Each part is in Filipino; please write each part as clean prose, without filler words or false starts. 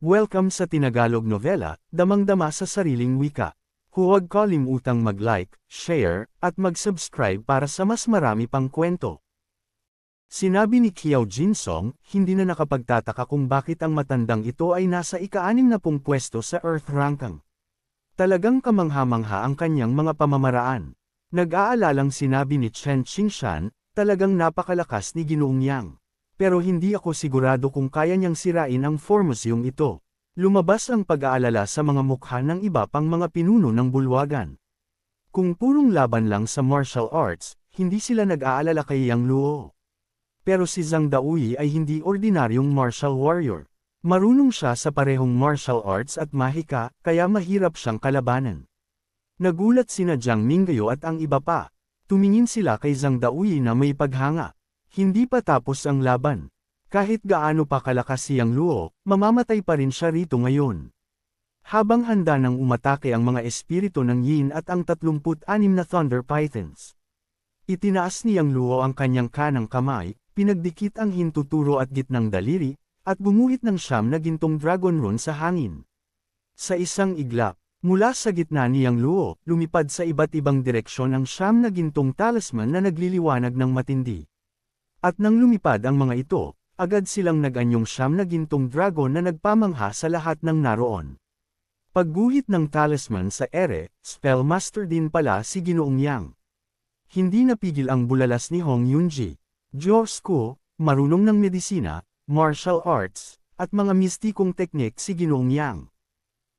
Welcome sa Tinagalog Novela, damang-dama sa sariling wika. Huwag kalimutang mag-like, share, at mag-subscribe para sa mas marami pang kwento. Sinabi ni Qiao Jinsong, hindi na nakapagtataka kung bakit ang matandang ito ay nasa ika-60 pwesto sa Earth ranking. Talagang kamangha-mangha ang kanyang mga pamamaraan. Nag-aalalang sinabi ni Chen Qingshan, talagang napakalakas ni Ginoong Yang. Pero hindi ako sigurado kung kaya niyang sirain ang formusyong ito. Lumabas ang pag-aalala sa mga mukha ng iba pang mga pinuno ng bulwagan. Kung purong laban lang sa martial arts, hindi sila nag-aalala kay Yang Luo. Pero si Zhang Daoyi ay hindi ordinaryong martial warrior. Marunong siya sa parehong martial arts at mahika, kaya mahirap siyang kalabanan. Nagulat sina Jiang Mingyo at ang iba pa. Tumingin sila kay Zhang Daoyi na may paghanga. Hindi pa tapos ang laban. Kahit gaano pa kalakas si Yang Luo, mamamatay pa rin siya rito ngayon. Habang handa nang umatake ang mga espiritu ng Yin at ang 36 na Thunder Pythons. Itinaas ni Yang Luo ang kanyang kanang kamay, pinagdikit ang hintuturo at gitnang daliri, at bumuhit ng 9 na gintong dragon rune sa hangin. Sa isang iglap, mula sa gitna ni Yang Luo, lumipad sa iba't ibang direksyon ang 9 na gintong talisman na nagliliwanag ng matindi. At nang lumipad ang mga ito, agad silang nag-anyong 9 na gintong dragon na nagpamangha sa lahat ng naroon. Pagguhit ng talisman sa ere, spellmaster din pala si Ginoong Yang. Hindi napigil ang bulalas ni Hong Yunji. Diyos ko, marunong ng medisina, martial arts, at mga mistikong teknik si Ginoong Yang.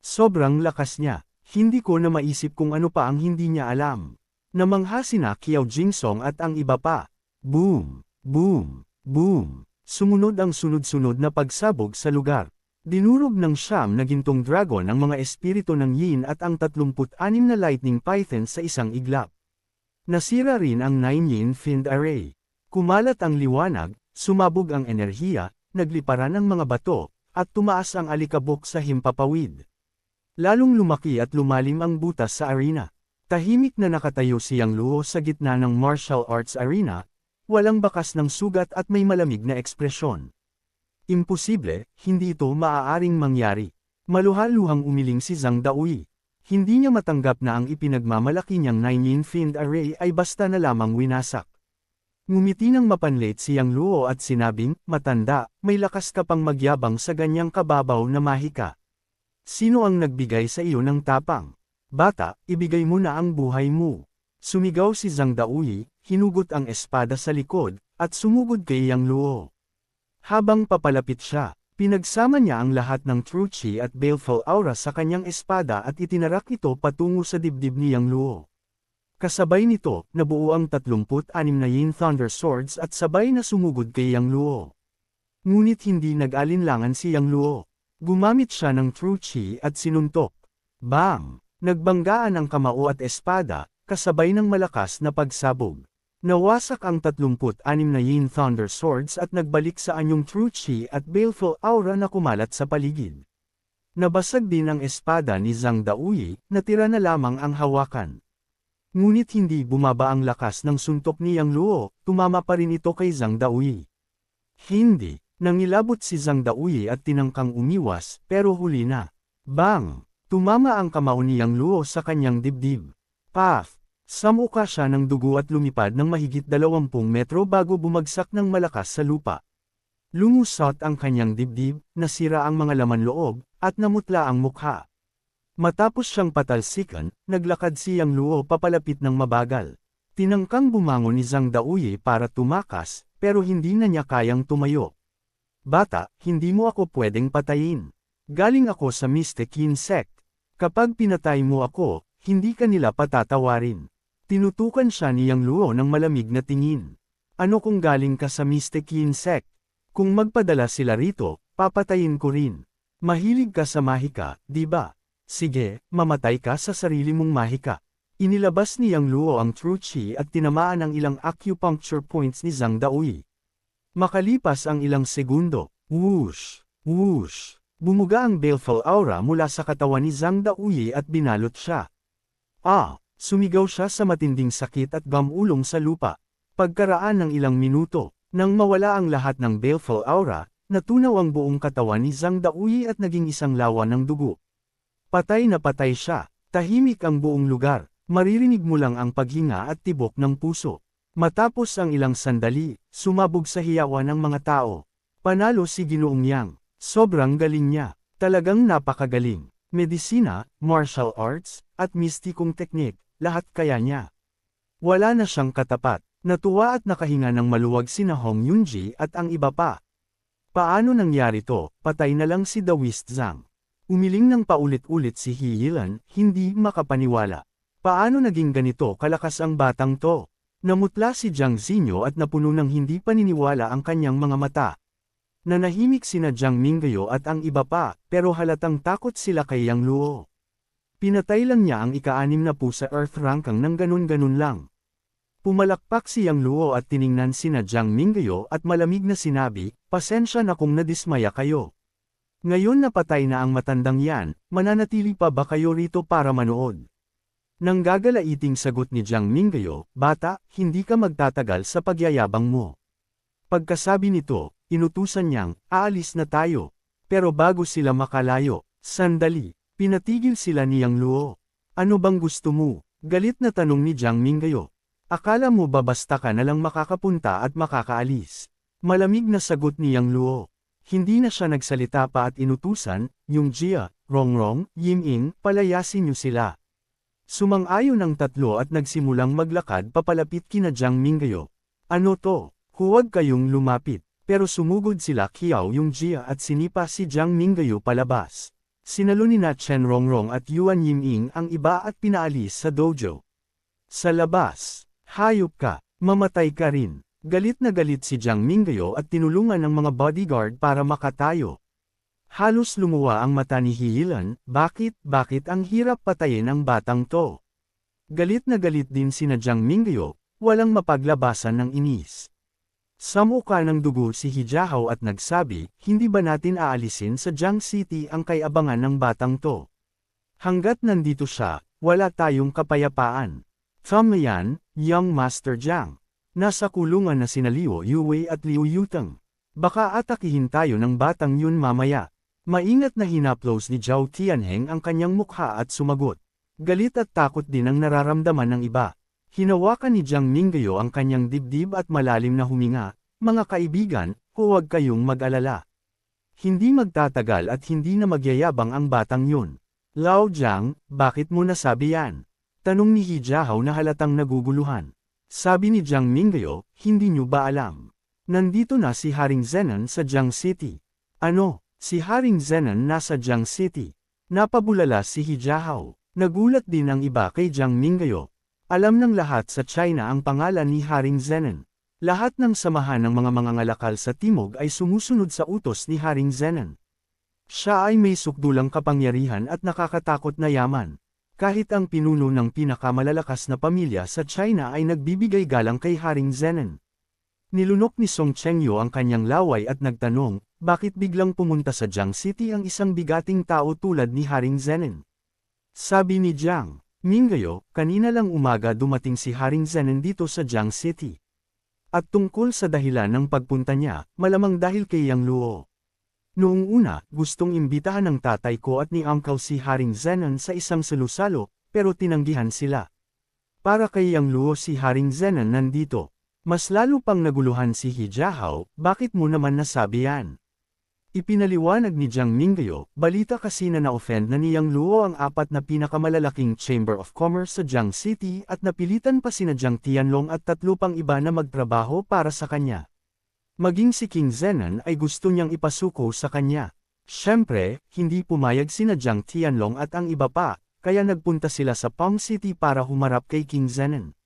Sobrang lakas niya, hindi ko na maisip kung ano pa ang hindi niya alam. Namangha sina Qiao Jinsong at ang iba pa. Boom! Boom! Boom! Sumunod ang sunod-sunod na pagsabog sa lugar. Dinurog ng 9 na gintong dragon ang mga espiritu ng Yin at ang 36 na lightning python sa isang iglap. Nasira rin ang 9 Yin Fiend Array. Kumalat ang liwanag, sumabog ang enerhiya, nagliparan ang mga bato, at tumaas ang alikabok sa himpapawid. Lalong lumaki at lumalim ang butas sa arena. Tahimik na nakatayo si Yang Luo sa gitna ng martial arts arena, walang bakas ng sugat at may malamig na ekspresyon. Imposible, hindi ito maaaring mangyari. Maluhaluhang umiling si Zhang Daoyi. Hindi niya matanggap na ang ipinagmamalaki niyang 9 Yin Fiend Array ay basta na lamang winasak. Ngumiti ng mapanlit si Yang Luo at sinabing, matanda, may lakas ka pang magyabang sa ganyang kababaw na mahika. Sino ang nagbigay sa iyo ng tapang? Bata, ibigay mo na ang buhay mo. Sumigaw si Zhang Daoyi, hinugot ang espada sa likod, at sumugod kay Yang Luo. Habang papalapit siya, pinagsama niya ang lahat ng True Chi at Baleful Aura sa kanyang espada at itinarak ito patungo sa dibdib ni Yang Luo. Kasabay nito, nabuo ang 36 na Yin Thunder Swords at sabay na sumugod kay Yang Luo. Ngunit hindi nag-alinlangan si Yang Luo. Gumamit siya ng True Chi at sinuntok. Bang! Nagbanggaan ang kamao at espada, kasabay ng malakas na pagsabog. Nawasak ang 36 na Yin Thunder Swords at nagbalik sa anyong True Chi at Baleful Aura na kumalat sa paligid. Nabasag din ang espada ni Zhang Daoyi, natira na lamang ang hawakan. Ngunit hindi bumaba ang lakas ng suntok ni Yang Luo, tumama pa rin ito kay Zhang Daoyi. Hindi, nangilabot si Zhang Daoyi at tinangkang umiwas, pero huli na. Bang! Tumama ang kamao ni Yang Luo sa kanyang dibdib. Paf! Samuka siya ng dugo at lumipad ng mahigit 20 metro bago bumagsak ng malakas sa lupa. Lumusot ang kanyang dibdib, nasira ang mga laman loob, at namutla ang mukha. Matapos siyang patalsikan, naglakad si Yang Luo papalapit ng mabagal. Tinangkang bumangon ni Zhang Daoyi para tumakas, pero hindi na niya kayang tumayo. Bata, hindi mo ako pwedeng patayin. Galing ako sa Mystic Yin Sect. Kapag pinatay mo ako, hindi ka nila patatawarin. Tinutukan siya ni Yang Luo ng malamig na tingin. Ano kung galing ka sa Mystic Yin Sect? Kung magpadala sila rito, papatayin ko rin. Mahilig ka sa mahika, di ba? Sige, mamatay ka sa sarili mong mahika. Inilabas ni Yang Luo ang True Chi at tinamaan ang ilang acupuncture points ni Zhang Daoyi. Makalipas ang ilang segundo, whoosh, whoosh, bumuga ang Baleful Aura mula sa katawan ni Zhang Daoyi at binalot siya. Sumigaw siya sa matinding sakit at gamulong sa lupa. Pagkaraan ng ilang minuto, nang mawala ang lahat ng Baleful Aura, natunaw ang buong katawan ni Zhang Daoyi at naging isang lawa ng dugo. Patay na patay siya, tahimik ang buong lugar, maririnig mo lang ang paghinga at tibok ng puso. Matapos ang ilang sandali, sumabog sa hiyawan ng mga tao. Panalo si Ginoong Yang, sobrang galing niya, talagang napakagaling. Medisina, martial arts, at mistikong teknik, lahat kaya niya. Wala na siyang katapat, natuwa at nakahinga ng maluwag sina Hong Yunji at ang iba pa. Paano nangyari to? Patay na lang si Daoist Zhang. Umiling ng paulit-ulit si He Yilan, hindi makapaniwala. Paano naging ganito kalakas ang batang to? Namutla si Jiang Xinyo at napuno ng hindi paniniwala ang kanyang mga mata. Nanahimik sina Jiang Mingyo at ang iba pa, pero halatang takot sila kay Yang Luo. Pinatay lang niya ang ika-6 na pusa Earth Rankang ng ganun-ganun lang. Pumalakpak si Yang Luo at tiningnan sina Jiang Mingyo at malamig na sinabi, "Pasensya na kung nadismaya kayo. Ngayon napatay na ang matandang yan, mananatili pa ba kayo rito para manood?" Nang gagalaiting sagot ni Jiang Mingyo, "Bata, hindi ka magtatagal sa pagyayabang mo." Pagkasabi nito, inutusan niyang, "Aalis na tayo." Pero bago sila makalayo, sandali, pinatigil sila ni Yang Luo. "Ano bang gusto mo?" Galit na tanong ni Jiang Mingyo. "Akala mo ba basta ka na lang makakapunta at makakaalis?" Malamig na sagot ni Yang Luo. Hindi na siya nagsalita pa at inutusan, "Yung Jia, Rongrong, Yiming, palayasin niyo sila." Sumang-ayon ang tatlo at nagsimulang maglakad papalapit kina Jiang Mingyo. "Ano to? Huwag kayong lumapit." Pero sumugod sila Qiao Yung Jia at sinipa si Jiang Mingyo palabas. Sinalo ni na Chen Rongrong at Yuan Yiming ang iba at pinaalis sa dojo. Sa labas, "Hayop ka, mamatay ka rin." Galit na galit si Jiang Mingyo at tinulungan ng mga bodyguard para makatayo. Halos lumuwa ang mata ni He Yilan, bakit ang hirap patayin ang batang to? Galit na galit din sina Jiang Mingyo, walang mapaglabasan ng inis. Samuka ng dugo si He Jiahao at nagsabi, "Hindi ba natin aalisin sa Jiang City ang kay-abangan ng batang to? Hanggat nandito siya, wala tayong kapayapaan." Tama yan, Young Master Jiang. Nasa kulungan na sina Liu Yue at Liu Yuteng. Baka atakihin tayo ng batang yun mamaya. Maingat na hinaplos ni Zhao Tianheng ang kanyang mukha at sumagot. Galit at takot din ang nararamdaman ng iba. Hinawakan ni Jiang Mingyo ang kanyang dibdib at malalim na huminga, "Mga kaibigan, huwag kayong mag-alala. Hindi magtatagal at hindi na magyayabang ang batang yun." "Lao Jiang, bakit mo nasabi yan?" tanong ni He Jiahao na halatang naguguluhan. Sabi ni Jiang Mingyo, "Hindi nyo ba alam? Nandito na si Haring Zenan sa Jiang City." "Ano? Si Haring Zenan nasa Jiang City?" Napabulala si He Jiahao. Nagulat din ang iba kay Jiang Mingyo. Alam ng lahat sa China ang pangalan ni Haring Zenan. Lahat ng samahan ng mga mangangalakal sa timog ay sumusunod sa utos ni Haring Zenan. Siya ay may sukdulang kapangyarihan at nakakatakot na yaman. Kahit ang pinuno ng pinakamalalakas na pamilya sa China ay nagbibigay galang kay Haring Zenan. Nilunok ni Song Chengyo ang kanyang laway at nagtanong, bakit biglang pumunta sa Jiang City ang isang bigating tao tulad ni Haring Zenan? Sabi ni Jiang Mingyo, kanina lang umaga dumating si Haring Zenan dito sa Jiang City. At tungkol sa dahilan ng pagpunta niya, malamang dahil kay Yang Luo. Noong una, gustong imbitahan ng tatay ko at ni uncle si Haring Zenan sa isang salusalo, pero tinanggihan sila. Para kay Yang Luo si Haring Zenan nandito. Mas lalo pang naguluhan si He Jiahao, bakit mo naman nasabi yan? Ipinaliwanag ni Jiang Mingyo, balita kasi na na-offend na ni Yang Luo ang 4 na pinakamalalaking Chamber of Commerce sa Jiang City at napilitan pa sina Jiang Tianlong at 3 pang iba na magtrabaho para sa kanya. Maging si King Zenan ay gusto niyang ipasuko sa kanya. Siyempre, hindi pumayag sina Jiang Tianlong at ang iba pa, kaya nagpunta sila sa Pong City para humarap kay King Zenan.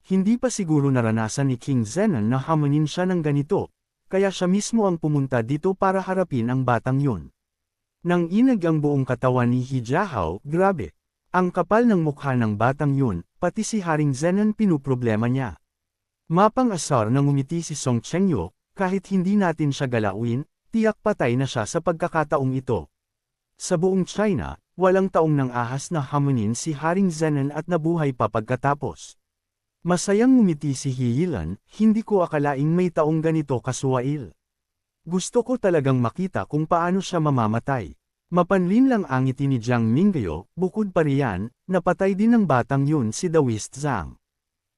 Hindi pa siguro naranasan ni King Zenan na hamunin siya ng ganito. Kaya siya mismo ang pumunta dito para harapin ang batang yun. Nang inag ang buong katawan ni He Jiahao, grabe. Ang kapal ng mukha ng batang yun, pati si Haring Zenan pinuproblema niya. Mapang-asar nang umiti si Song Chengyo, kahit hindi natin siya galawin, tiyak patay na siya sa pagkakataong ito. Sa buong China, walang taong nang ahas na hamunin si Haring Zenan at nabuhay pa pagkatapos. Masayang ngumiti si He Yilan, hindi ko akalaing may taong ganito kasuwail. Gusto ko talagang makita kung paano siya mamamatay. Mapanlin lang ang ngiti ni Jiang Mingyo, bukod pa riyan, napatay din ng batang yun si Daoist Zhang.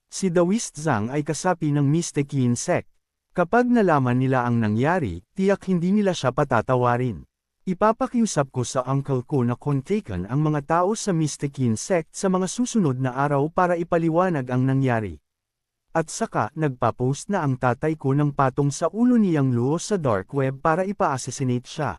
Si Daoist Zhang ay kasapi ng Mystic Yin Sect. Kapag nalaman nila ang nangyari, tiyak hindi nila siya patatawarin. Ipapakiusap ko sa uncle ko na kontakan ang mga tao sa Mystic Yin Sect sa mga susunod na araw para ipaliwanag ang nangyari. At saka, nagpa-post na ang tatay ko ng patong sa ulo ni Yang Luo sa dark web para ipa-assassinate siya.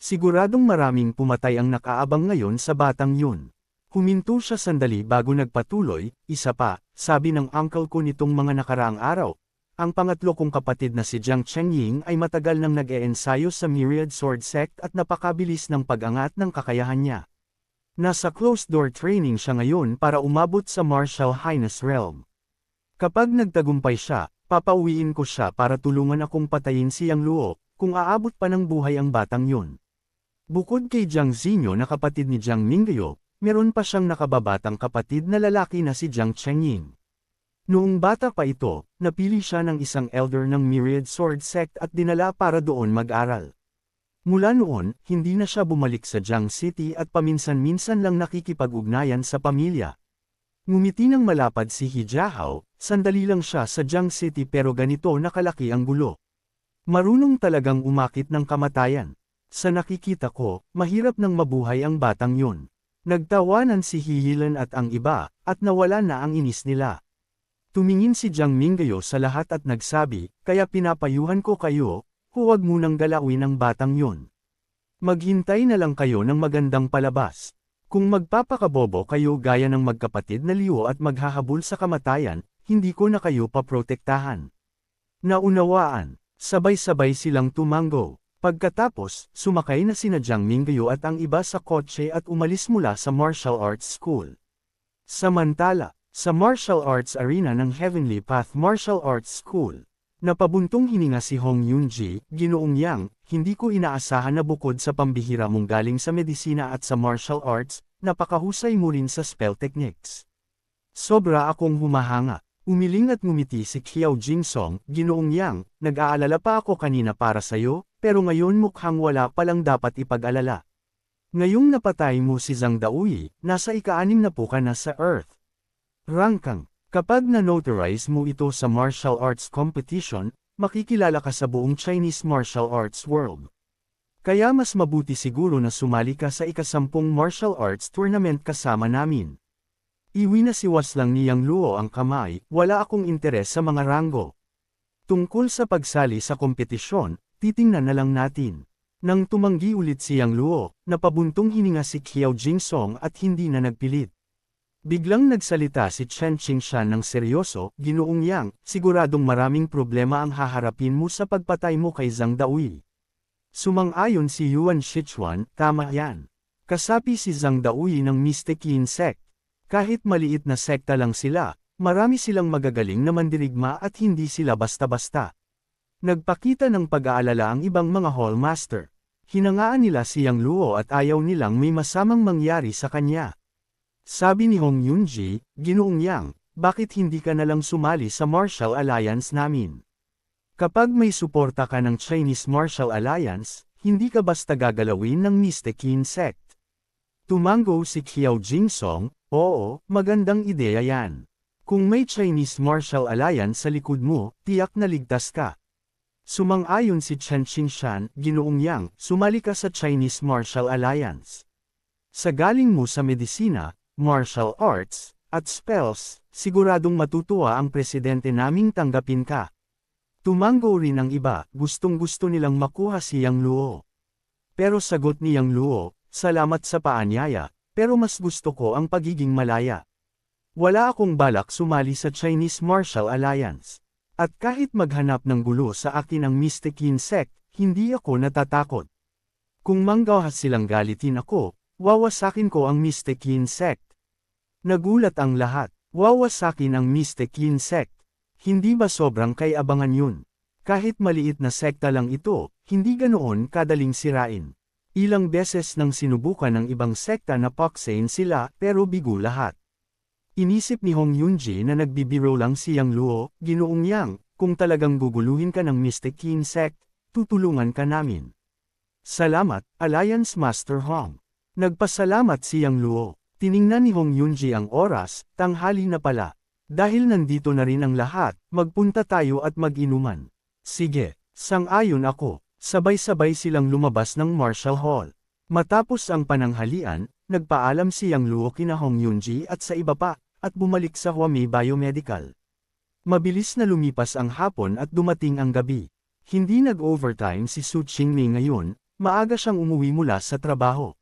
Siguradong maraming pumatay ang nakaabang ngayon sa batang yun. Huminto siya sandali bago nagpatuloy, isa pa, sabi ng uncle ko nitong mga nakaraang araw. Ang pangatlo kong kapatid na si Jiang Chengying ay matagal nang nag-eensayo sa Myriad Sword Sect at napakabilis ng pag-angat ng kakayahan niya. Nasa closed-door training siya ngayon para umabot sa Martial Highness Realm. Kapag nagtagumpay siya, papauwiin ko siya para tulungan akong patayin si Yang Luo, kung aabot pa ng buhay ang batang yun. Bukod kay Jiang Zinyo na kapatid ni Jiang Mingyo, meron pa siyang nakababatang kapatid na lalaki na si Jiang Chengying. Noong bata pa ito, napili siya ng isang elder ng Myriad Sword Sect at dinala para doon mag-aral. Mula noon, hindi na siya bumalik sa Jiang City at paminsan-minsan lang nakikipag-ugnayan sa pamilya. Ngumiti ng malapad si He Jiahao, sandali lang siya sa Jiang City pero ganito nakalaki ang gulo. Marunong talagang umakit ng kamatayan. Sa nakikita ko, mahirap nang mabuhay ang batang yun. Nagtawanan si Hihilan at ang iba, at nawala na ang inis nila. Tumingin si Jiang Mingyo sa lahat at nagsabi, kaya pinapayuhan ko kayo, huwag munang galawin ang batang yun. Maghintay na lang kayo ng magandang palabas. Kung magpapakabobo kayo gaya ng magkapatid na Liu at maghahabol sa kamatayan, hindi ko na kayo paprotektahan. Naunawaan, sabay-sabay silang tumango. Pagkatapos, sumakay na sina Jiang Mingyo at ang iba sa kotse at umalis mula sa martial arts school. Samantala, sa martial arts arena ng Heavenly Path Martial Arts School, napabuntong hininga si Hong Yunji, Ginoong Yang, hindi ko inaasahan na bukod sa pambihira mong galing sa medisina at sa martial arts, napakahusay mo rin sa spell techniques. Sobra akong humahanga. Umiling at ngumiti si Qiao Jingsong, Ginoong Yang, nag-aalala pa ako kanina para sa'yo, pero ngayon mukhang wala palang dapat ipag-alala. Ngayong napatay mo si Zhang Daoyi, nasa ika-6 na po ka na sa Earth. Rangkang, kapag na-notarize mo ito sa martial arts competition, makikilala ka sa buong Chinese martial arts world. Kaya mas mabuti siguro na sumali ka sa ika-10 martial arts tournament kasama namin. Iwinasiwas lang ni Yang Luo ang kamay, wala akong interes sa mga ranggo. Tungkol sa pagsali sa kompetisyon, titingnan na lang natin. Nang tumanggi ulit si Yang Luo, napabuntong hininga si Qiao Jingsong at hindi na nagpilit. Biglang nagsalita si Chen Qingshan ng seryoso, Ginoong Yang, siguradong maraming problema ang haharapin mo sa pagpatay mo kay Zhang Daoyi. Sumang-ayon si Yuan Shichuan, tama yan. Kasapi si Zhang Daoyi ng Mystic Yin Sect. Kahit maliit na sekta lang sila, marami silang magagaling na mandirigma at hindi sila basta-basta. Nagpakita ng pag-aalala ang ibang mga hallmaster. Hinangaan nila si Yang Luo at ayaw nilang may masamang mangyari sa kanya. Sabi ni Hong Yunji, Ginoong Yang, bakit hindi ka nalang sumali sa Martial Alliance namin? Kapag may suporta ka ng Chinese Martial Alliance, hindi ka basta gagalawin ng Mystic Yin Sect. Tumango si Qiao Jingsong, oo, magandang ideya yan. Kung may Chinese Martial Alliance sa likod mo, tiyak na ligtas ka. Sumang-ayon si Chen Qingshan, Ginoong Yang, sumali ka sa Chinese Martial Alliance. Sa galing mo sa medisina, martial arts, at spells, siguradong matutuwa ang presidente naming tanggapin ka. Tumango rin ang iba, gustong-gusto nilang makuha si Yang Luo. Pero sagot ni Yang Luo, salamat sa paanyaya, pero mas gusto ko ang pagiging malaya. Wala akong balak sumali sa Chinese Martial Alliance. At kahit maghanap ng gulo sa akin ang Mystic Yin Sect, hindi ako natatakot. Kung manggahas silang galitin ako, wawasakin ko ang Mystic Yin Sect. Nagulat ang lahat, wawasakin ang Mystic Yin Sect. Hindi ba sobrang kay-abangan yun? Kahit maliit na sekta lang ito, hindi ganoon kadaling sirain. Ilang beses nang sinubukan ng ibang sekta na paksain sila pero bigo lahat. Inisip ni Hong Yunji na nagbibiro lang si Yang Luo, Ginoong Yang, kung talagang guguluhin ka ng Mystic Yin Sect, tutulungan ka namin. Salamat, Alliance Master Hong. Nagpasalamat si Yang Luo. Tiningnan ni Hong Yunji ang oras, tanghali na pala. Dahil nandito na rin ang lahat, magpunta tayo at mag-inuman. Sige, sang-ayon ako. Sabay-sabay silang lumabas ng Marshall Hall. Matapos ang pananghalian, nagpaalam si Yang Luo kina Hong Yunji at sa iba pa, at bumalik sa Huami Biomedical. Mabilis na lumipas ang hapon at dumating ang gabi. Hindi nag-overtime si Su Qingmei ngayon, maaga siyang umuwi mula sa trabaho.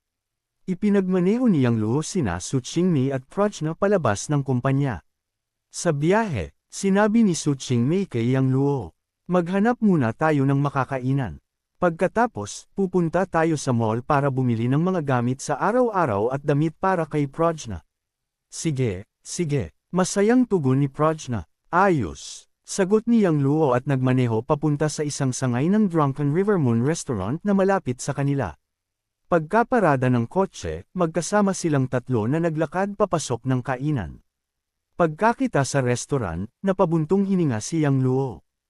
Ipinagmaneho ni Yang Luo sina Su Qingmei at Prajna palabas ng kumpanya. Sa biyahe, sinabi ni Su Qingmei kay Yang Luo, maghanap muna tayo ng makakainan. Pagkatapos, pupunta tayo sa mall para bumili ng mga gamit sa araw-araw at damit para kay Prajna. Sige, sige, masayang tugon ni Prajna. Ayos. Sagot ni Yang Luo at nagmaneho papunta sa isang sangay ng Drunken River Moon Restaurant na malapit sa kanila. Pagkaparada ng kotse, magkasama silang tatlo na naglakad papasok ng kainan. Pagkakita sa restaurant, napabuntong hininga si Yang Luo.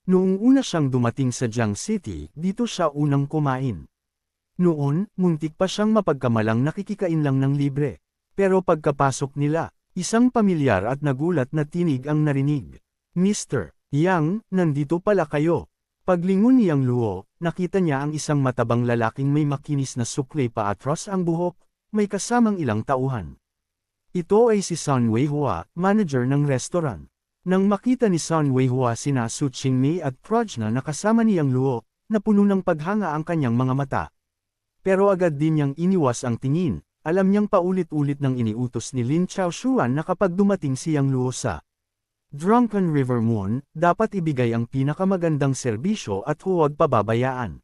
Noong una siyang dumating sa Jiang City, dito siya unang kumain. Noon, muntik pa siyang mapagkamalang nakikikain lang ng libre. Pero pagkapasok nila, isang pamilyar at nagulat na tinig ang narinig. Mr. Yang, nandito pala kayo. Paglingon ni Yang Luo, nakita niya ang isang matabang lalaking may makinis na sukle paatras ang buhok, may kasamang ilang tauhan. Ito ay si Sun Weihua, manager ng restaurant. Nang makita ni Sun Weihua sina Su Qingmei at Prajna na kasama ni Yang Luo, napuno ng paghanga ang kanyang mga mata. Pero agad din niyang iniwas ang tingin, alam niyang paulit-ulit nang iniutos ni Lin Chaoshuan na kapag dumating si Yang Luo sa Drunken River Moon, dapat ibigay ang pinakamagandang serbisyo at huwag pababayaan.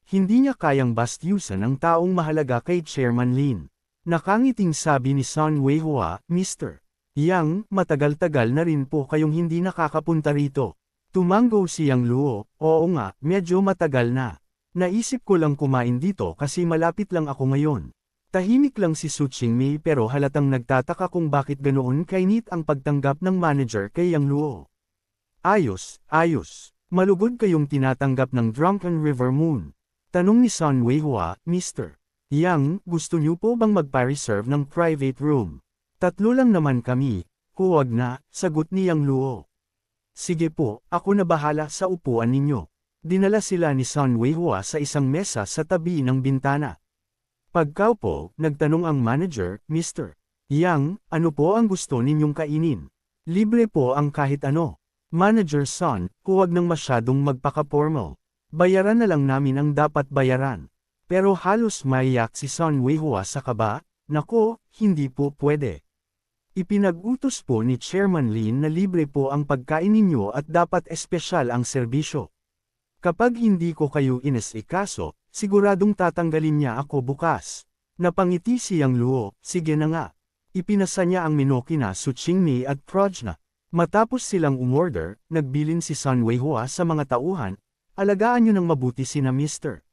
Hindi niya kayang bastyusan ang taong mahalaga kay Chairman Lin. Nakangiting sabi ni Sun Weihua, Mr. Yang, matagal-tagal na rin po kayong hindi nakakapunta rito. Tumanggo si Yang Luo, oo nga, medyo matagal na. Naisip ko lang kumain dito kasi malapit lang ako ngayon. Tahimik lang si Su Qingmei pero halatang nagtataka kung bakit ganoon kainit ang pagtanggap ng manager kay Yang Luo. Ayos, ayos. Malugod kayong tinatanggap ng Drunken River Moon. Tanong ni Sun Weihua, Mr. Yang, gusto niyo po bang magpa-reserve ng private room? Tatlo lang naman kami. Huwag na, sagot ni Yang Luo. Sige po, ako na bahala sa upuan ninyo. Dinala sila ni Sun Weihua sa isang mesa sa tabi ng bintana. Pagkaupo, nagtanong ang manager, Mr. Yang, ano po ang gusto ninyong kainin? Libre po ang kahit ano. Manager Sun, huwag nang masyadong magpaka-formal. Bayaran na lang namin ang dapat bayaran. Pero halos maiyak si Sun Weihua sa kaba, nako, hindi po pwede. Ipinag-utos po ni Chairman Lin na libre po ang pagkain ninyo at dapat espesyal ang serbisyo. Kapag hindi ko kayo inesikaso, siguradong tatanggalin niya ako bukas. Napangiti si Yang Luo, sige na nga. Ipinasa niya ang menu kina Su Qingmei at Prajna. Matapos silang umorder, nagbilin si Sun Weihua sa mga tauhan, alagaan niyo ng mabuti sina Mr.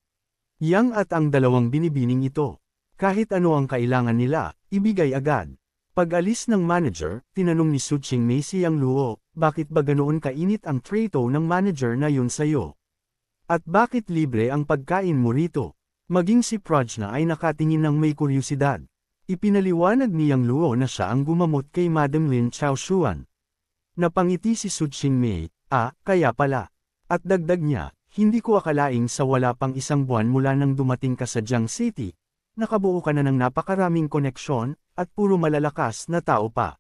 Yang at ang dalawang binibining ito. Kahit ano ang kailangan nila, ibigay agad. Pag-alis ng manager, tinanong ni Su Qingmei si Yang Luo, bakit ba ganoon kainit ang trato ng manager na yun sa'yo? At bakit libre ang pagkain mo rito? Maging si Prajna ay nakatingin ng may kuryosidad. Ipinaliwanag ni Yang Luo na siya ang gumamot kay Madam Lin Chaoshuan. Napangiti si Su Qingmei, kaya pala. At dagdag niya, hindi ko akalaing sa wala pang isang buwan mula nang dumating ka sa Jiang City, nakabuo ka na ng napakaraming koneksyon, at puro malalakas na tao pa.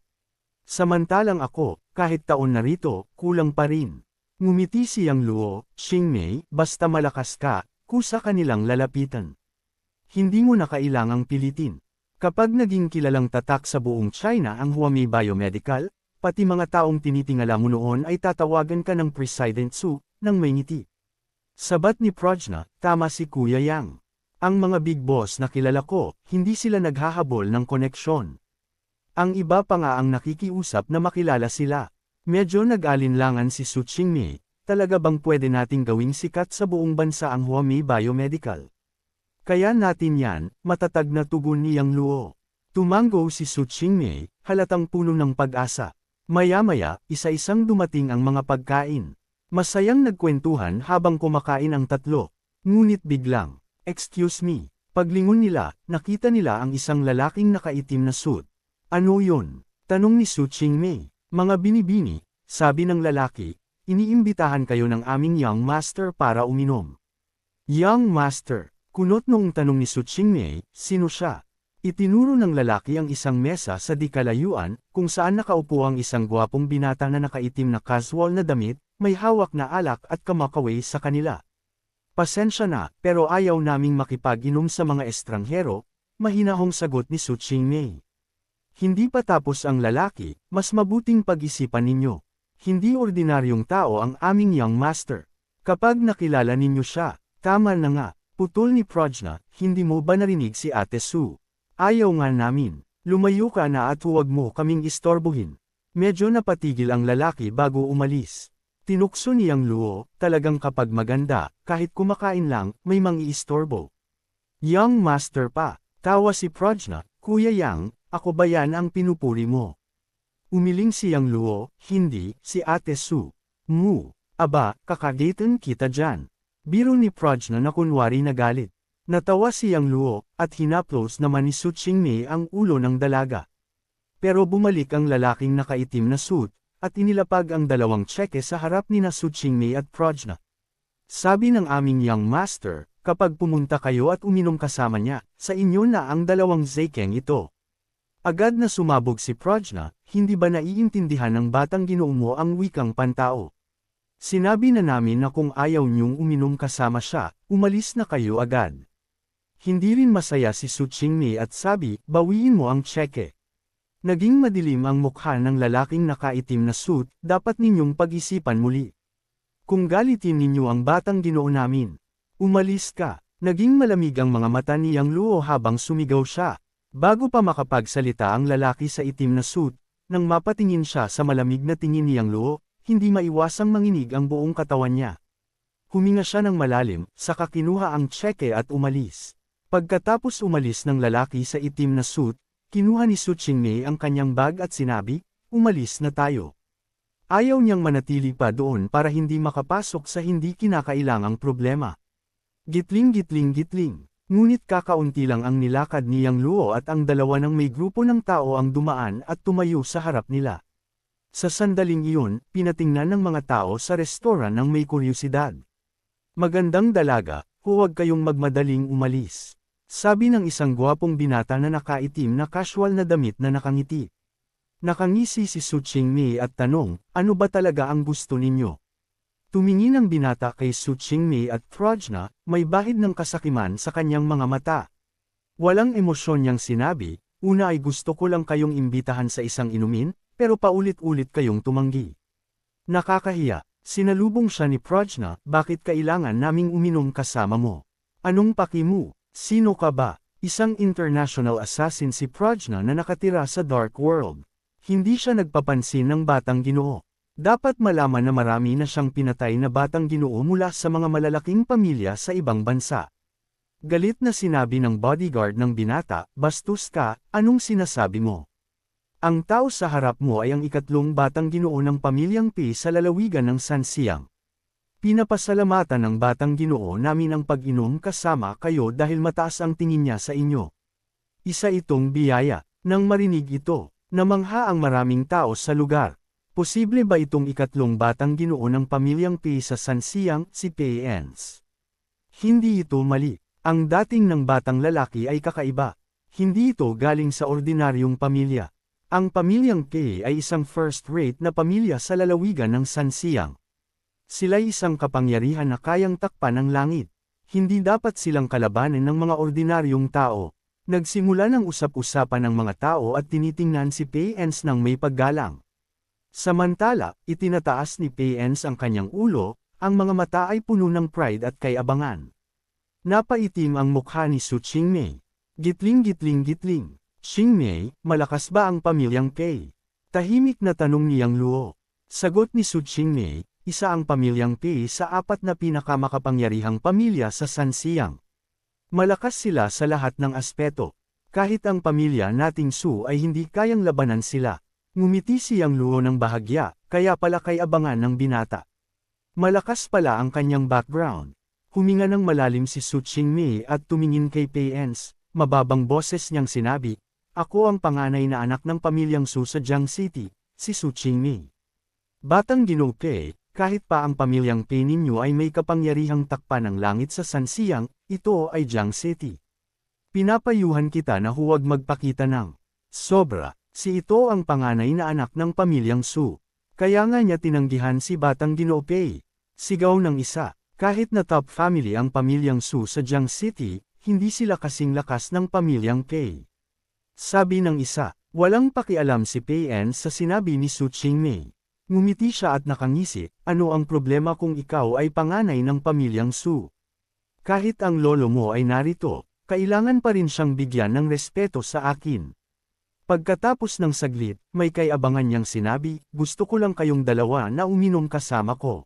Samantalang ako, kahit taon na rito, kulang pa rin. Ngumiti si Yang Luo, Qingmei, basta malakas ka, kusa ka nilang lalapitan. Hindi mo na kailangang pilitin. Kapag naging kilalang tatak sa buong China ang Huami Biomedical, pati mga taong tinitingala mo noon ay tatawagan ka ng President Su, nang may ngiti. Sabat ni Prajna, tama si Kuya Yang. Ang mga big boss na kilala ko, hindi sila naghahabol ng koneksyon. Ang iba pa nga ang nakikiusap na makilala sila. Medyo nag-alinlangan si Su Qingmei, talaga bang pwede nating gawing sikat sa buong bansa ang Huami Biomedical? Kaya natin yan, matatag na tugon ni Yang Luo. Tumanggo si Su Qingmei, halatang puno ng pag-asa. Maya-maya, isa-isang dumating ang mga pagkain. Masayang nagkwentuhan habang kumakain ang tatlo. Ngunit biglang, "Excuse me." Paglingon nila, nakita nila ang isang lalaking nakaitim na suit. "Ano yun?" tanong ni Su Qingmei. "Mga binibini," sabi ng lalaki, "iniimbitahan kayo ng aming young master para uminom." "Young master?" kunot noong tanong ni Su Qingmei, "Sino siya?" Itinuro ng lalaki ang isang mesa sa di kalayuan, kung saan nakaupo ang isang gwapong binata na nakaitim na casual na damit, may hawak na alak at kamakaway sa kanila. "Pasensya na, pero ayaw naming makipag-inom sa mga estranghero," mahinahong sagot ni Su Qingmei. Hindi pa tapos ang lalaki, "Mas mabuting pag-isipan ninyo. Hindi ordinaryong tao ang aming young master. Kapag nakilala ninyo siya, tama na nga." Putol ni Prajna, "Hindi mo ba narinig si Ate Su? Ayaw nga namin. Lumayo ka na at huwag mo kaming istorbohin." Medyo napatigil ang lalaki bago umalis. Tinukso niyang Luo, "Talagang kapag maganda, kahit kumakain lang, may mang-iistorbo." "Young master pa," tawa si Prajna, "Kuya Yang, ako ba yan ang pinupuri mo?" Umiling si Yang Luo, "Hindi, si Ate Su." "Mu, aba, kakagatan kita dyan." Biro ni Prajna na kunwari nagalit. Natawa si Yang Luo, at hinaplos naman ni Su Qingmei ang ulo ng dalaga. Pero bumalik ang lalaking nakaitim na suit, at inilapag ang dalawang tseke sa harap ni na Su Qingmei at Prajna. "Sabi ng aming young master, kapag pumunta kayo at uminom kasama niya, sa inyo na ang dalawang zekeng ito." Agad na sumabog si Prajna, "Hindi ba naiintindihan ng batang ginoo mo ang wikang pantao? Sinabi na namin na kung ayaw niyong uminom kasama siya, umalis na kayo agad." Hindi rin masaya si Su Qingmei at sabi, "Bawiin mo ang tseke." Naging madilim ang mukha ng lalaking nakaitim na suit, "Dapat ninyong pag-isipan muli. Kung galitin ninyo ang batang ginoo namin, umalis ka." Naging malamig ang mga mata ni Yang Luo habang sumigaw siya. Bago pa makapagsalita ang lalaki sa itim na suit, nang mapatingin siya sa malamig na tingin ni Yang Luo, hindi maiwasang manginig ang buong katawan niya. Huminga siya ng malalim, saka kinuha ang tseke at umalis. Pagkatapos umalis ng lalaki sa itim na suit, kinuha ni Su Qingmei ang kanyang bag at sinabi, "Umalis na tayo." Ayaw niyang manatili pa doon para hindi makapasok sa hindi kinakailangang problema. Gitling-gitling-gitling. Ngunit kakaunti lang ang nilakad ni Yang Luo at ang dalawa ng may grupo ng tao ang dumaan at tumayo sa harap nila. Sa sandaling iyon, pinatingnan ng mga tao sa restoran ng may kuryosidad. "Magandang dalaga, huwag kayong magmadaling umalis," sabi ng isang gwapong binata na nakaitim na casual na damit na nakangiti. Nakangisi si Su Qingmei at tanong, "Ano ba talaga ang gusto ninyo?" Tumingin ang binata kay Su Qingmei at Prajna, may bahid ng kasakiman sa kanyang mga mata. Walang emosyon niyang sinabi, "Una ay gusto ko lang kayong imbitahan sa isang inumin, pero paulit-ulit kayong tumanggi. Nakakahiya." Sinalubong siya ni Prajna, "Bakit kailangan naming uminom kasama mo? Anong paki mo? Sino ka ba?" Isang international assassin si Prajna na nakatira sa Dark World. Hindi siya nagpapansin ng batang ginoo. Dapat malaman na marami na siyang pinatay na batang ginoo mula sa mga malalaking pamilya sa ibang bansa. Galit na sinabi ng bodyguard ng binata, "Bastos ka, anong sinasabi mo? Ang tao sa harap mo ay ang ikatlong batang ginoo ng pamilyang Pi sa lalawigan ng Sanxiang. Pinapasalamatan ng batang ginoo namin ang pag-inom kasama kayo dahil mataas ang tingin niya sa inyo. Isa itong biyaya." Nang marinig ito, namangha ang maraming tao sa lugar. Posible ba itong ikatlong batang ginoo ng pamilyang Pi sa Sanxiang, si Pei Ens? Hindi ito mali. Ang dating ng batang lalaki ay kakaiba. Hindi ito galing sa ordinaryong pamilya. Ang pamilyang Pei ay isang first-rate na pamilya sa lalawigan ng Sanxiang. Sila'y isang kapangyarihan na kayang takpan ng langit. Hindi dapat silang kalabanin ng mga ordinaryong tao. Nagsimula ng usap-usapan ng mga tao at tinitingnan si Pei Ens ng may paggalang. Samantala, itinataas ni Pei Ens ang kanyang ulo, ang mga mata ay puno ng pride at kayabangan. Napaitim ang mukha ni Su Qingmei. Gitling-gitling-gitling. "Qingmei, malakas ba ang pamilyang Pei?" Tahimik na tanong ni Yang Luo. Sagot ni Su Qingmei, "Isa ang pamilyang Pei sa apat na pinakamakapangyarihang pamilya sa Sanxiang. Malakas sila sa lahat ng aspeto. Kahit ang pamilya nating Su ay hindi kayang labanan sila." Ngumiti si Yang Luo ng bahagya, "Kaya pala kay abangan ng binata." Malakas pala ang kanyang background. Huminga ng malalim si Su Qingmei at tumingin kay Pei Ens, mababang boses niyang sinabi, "Ako ang panganay na anak ng pamilyang Su sa Jiang City, si Su Qingmei. Batang Ginoo Pei, kahit pa ang pamilyang Pei ninyo ay may kapangyarihang takpan ng langit sa Sanxiang, ito ay Jiang City. Pinapayuhan kita na huwag magpakita ng sobra, si ito ang panganay na anak ng pamilyang Su. Kaya nga niya tinanggihan si Batang Ginoo Pei." Sigaw ng isa, kahit na top family ang pamilyang Su sa Jiang City, hindi sila kasing lakas ng pamilyang Pei. Sabi ng isa, walang pakialam si Pei En sa sinabi ni Su Qingmei. Ngumiti siya at nakangisi, ano ang problema kung ikaw ay panganay ng pamilyang Su? Kahit ang lolo mo ay narito, kailangan pa rin siyang bigyan ng respeto sa akin. Pagkatapos ng saglit, may kay-abangan niyang sinabi, gusto ko lang kayong dalawa na uminom kasama ko.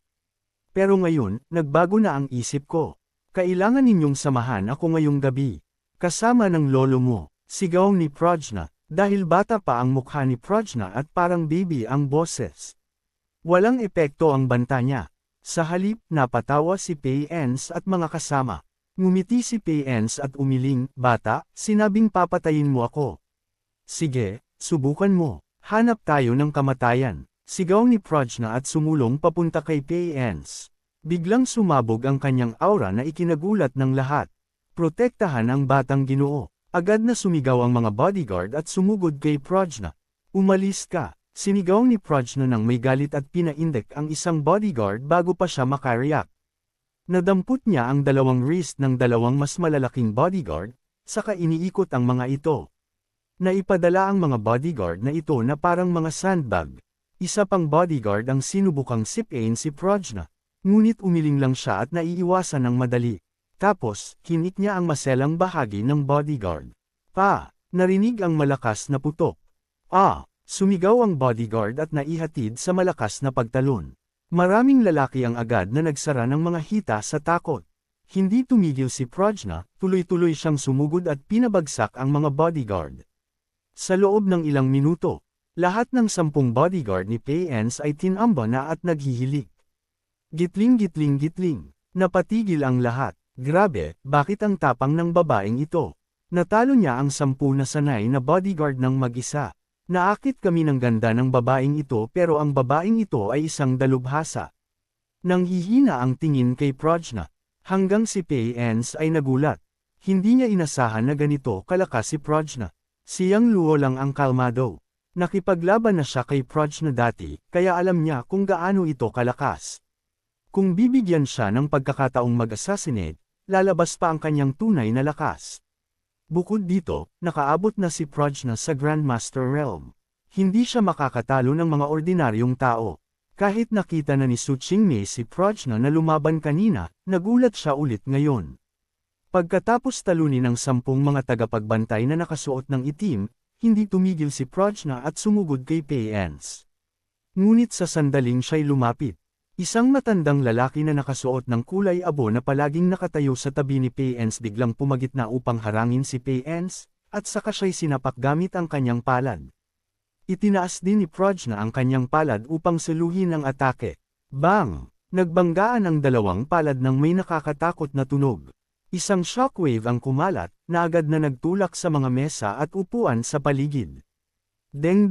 Pero ngayon, nagbago na ang isip ko. Kailangan ninyong samahan ako ngayong gabi. Kasama ng lolo mo, sigaw ni Prajna, dahil bata pa ang mukha ni Prajna at parang baby ang boses. Walang epekto ang banta niya. Sa halip, napatawa si Pei Ens at mga kasama. Ngumiti si Pei Ens at umiling, bata, sinabing papatayin mo ako. Sige, subukan mo. Hanap tayo ng kamatayan. Sigaw ni Prajna at sumulong papunta kay Pei Ens. Biglang sumabog ang kanyang aura na ikinagulat ng lahat. Protektahan ang batang Ginoo. Agad na sumigaw ang mga bodyguard at sumugod kay Prajna. Umalis ka. Sinigaw ni Prajna nang may galit at pinaindek ang isang bodyguard bago pa siya makariyak. Nadampot niya ang dalawang wrist ng dalawang mas malalaking bodyguard, saka iniikot ang mga ito. Naipadala ang mga bodyguard na ito na parang mga sandbag. Isa pang bodyguard ang sinubukang sipain si Prajna. Ngunit umiling lang siya at naiiwasan ng madali. Tapos, kinik niya ang maselang bahagi ng bodyguard. Narinig ang malakas na putok. Sumigaw ang bodyguard at naihatid sa malakas na pagtalon. Maraming lalaki ang agad na nagsara ng mga hita sa takot. Hindi tumigil si Prajna, tuloy-tuloy siyang sumugod at pinabagsak ang mga bodyguard. Sa loob ng ilang minuto, lahat ng 10 bodyguard ni Pei Ens ay tinamba na at naghihilik. Gitling. Napatigil ang lahat. Grabe, bakit ang tapang ng babaeng ito? Natalo niya ang 10 na sanay na bodyguard ng mag-isa. Naakit kami ng ganda ng babaeng ito pero ang babaeng ito ay isang dalubhasa. Nanghihina ang tingin kay Prajna. Hanggang si Pei Ens ay nagulat. Hindi niya inasahan na ganito kalakas si Prajna. Siyang Luo lang ang kalmado. Nakipaglaban na siya kay Prajna dati, kaya alam niya kung gaano ito kalakas. Kung bibigyan siya ng pagkakataong mag-assassinate, lalabas pa ang kanyang tunay na lakas. Bukod dito, nakaabot na si Prajna sa Grandmaster Realm. Hindi siya makakatalo ng mga ordinaryong tao. Kahit nakita na ni Su Qingmei si Prajna na lumaban kanina, nagulat siya ulit ngayon. Pagkatapos talunin ng 10 mga tagapagbantay na nakasuot ng itim, hindi tumigil si Prajna at sumugod kay Pei Ens. Ngunit sa sandaling siya'y lumapit. Isang matandang lalaki na nakasuot ng kulay abo na palaging nakatayo sa tabi ni Pei Ens biglang pumagitna upang harangin si Pei Ens, at saka siya'y sinapak gamit ang kanyang palad. Itinaas din ni Prajna ang kanyang palad upang saluhin ang atake. Bang! Nagbanggaan ang dalawang palad ng may nakakatakot na tunog. Isang shockwave ang kumalat, na agad na nagtulak sa mga mesa at upuan sa paligid. Deng.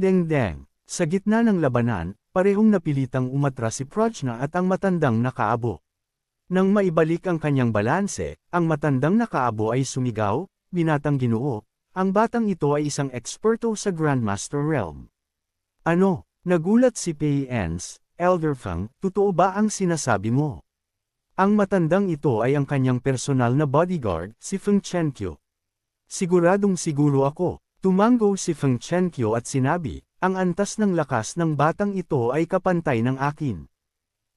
Sa gitna ng labanan, parehong napilitang umatras si Prajna at ang matandang nakaabo. Nang maibalik ang kanyang balanse, ang matandang nakaabo ay sumigaw, "Binatang Ginoo, ang batang ito ay isang eksperto sa Grandmaster Realm." Ano? Nagulat si Pei Ens, Elder Feng, totoo ba ang sinasabi mo? Ang matandang ito ay ang kanyang personal na bodyguard, si Feng Chenkyo. Siguradong siguro ako, tumango si Feng Chenkyo at sinabi, ang antas ng lakas ng batang ito ay kapantay ng akin.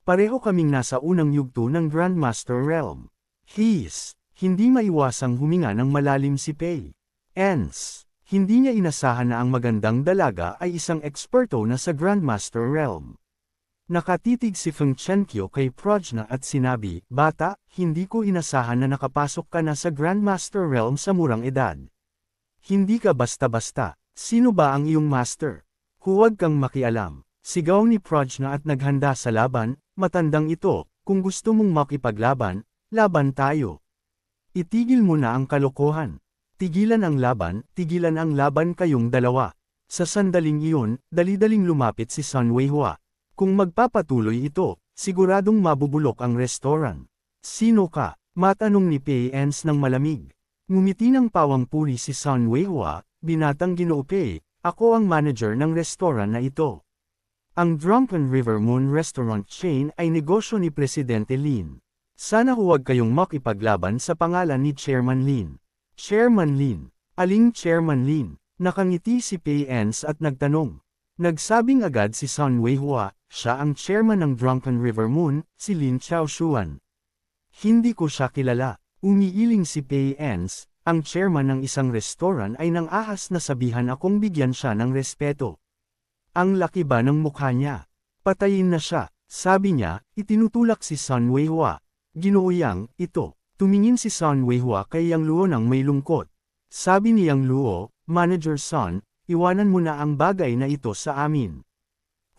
Pareho kaming nasa unang yugto ng Grandmaster Realm. Hindi maiwasang huminga ng malalim si Pei Ens. Hindi niya inasahan na ang magandang dalaga ay isang eksperto na sa Grandmaster Realm. Nakatitig si Feng Chenkyo kay Prajna at sinabi, "Bata, hindi ko inasahan na nakapasok ka na sa Grandmaster Realm sa murang edad. Hindi ka basta-basta. Sino ba ang iyong master? Huwag kang makialam." Sigaw ni Prajna at naghanda sa laban. Matandang ito, kung gusto mong makipaglaban, laban tayo. Itigil mo na ang kalokohan. Tigilan ang laban kayong dalawa. Sa sandaling iyon, dali-daling lumapit si Sun Weihua. Kung magpapatuloy ito, siguradong mabubulok ang restaurant. Sino ka? Matanong ni Pei Ens ng malamig. Ngumiti ng pawang puri si Sun Weihua, binatang Ginoo Pei, ako ang manager ng restaurant na ito. Ang Drunken River Moon Restaurant Chain ay negosyo ni Presidente Lin. Sana huwag kayong makipaglaban sa pangalan ni Chairman Lin. Chairman Lin? Aling Chairman Lin? Nakangiti si Pei Ens at nagtanong. Nagsabing agad si Sun Weihua, siya ang chairman ng Drunken River Moon, si Lin Chaoshuan. Hindi ko siya kilala. Umiiling si Pei Ens, ang chairman ng isang restaurant ay nang ahas na sabihan akong bigyan siya ng respeto. Ang laki ba ng mukha niya? Patayin na siya, sabi niya, itinutulak si Sun Weihua. Ginoo Yang, ito. Tumingin si Sun Weihua kay Yang Luo nang may lungkot. Sabi ni Yang Luo, Manager Sun, iwanan mo na ang bagay na ito sa amin.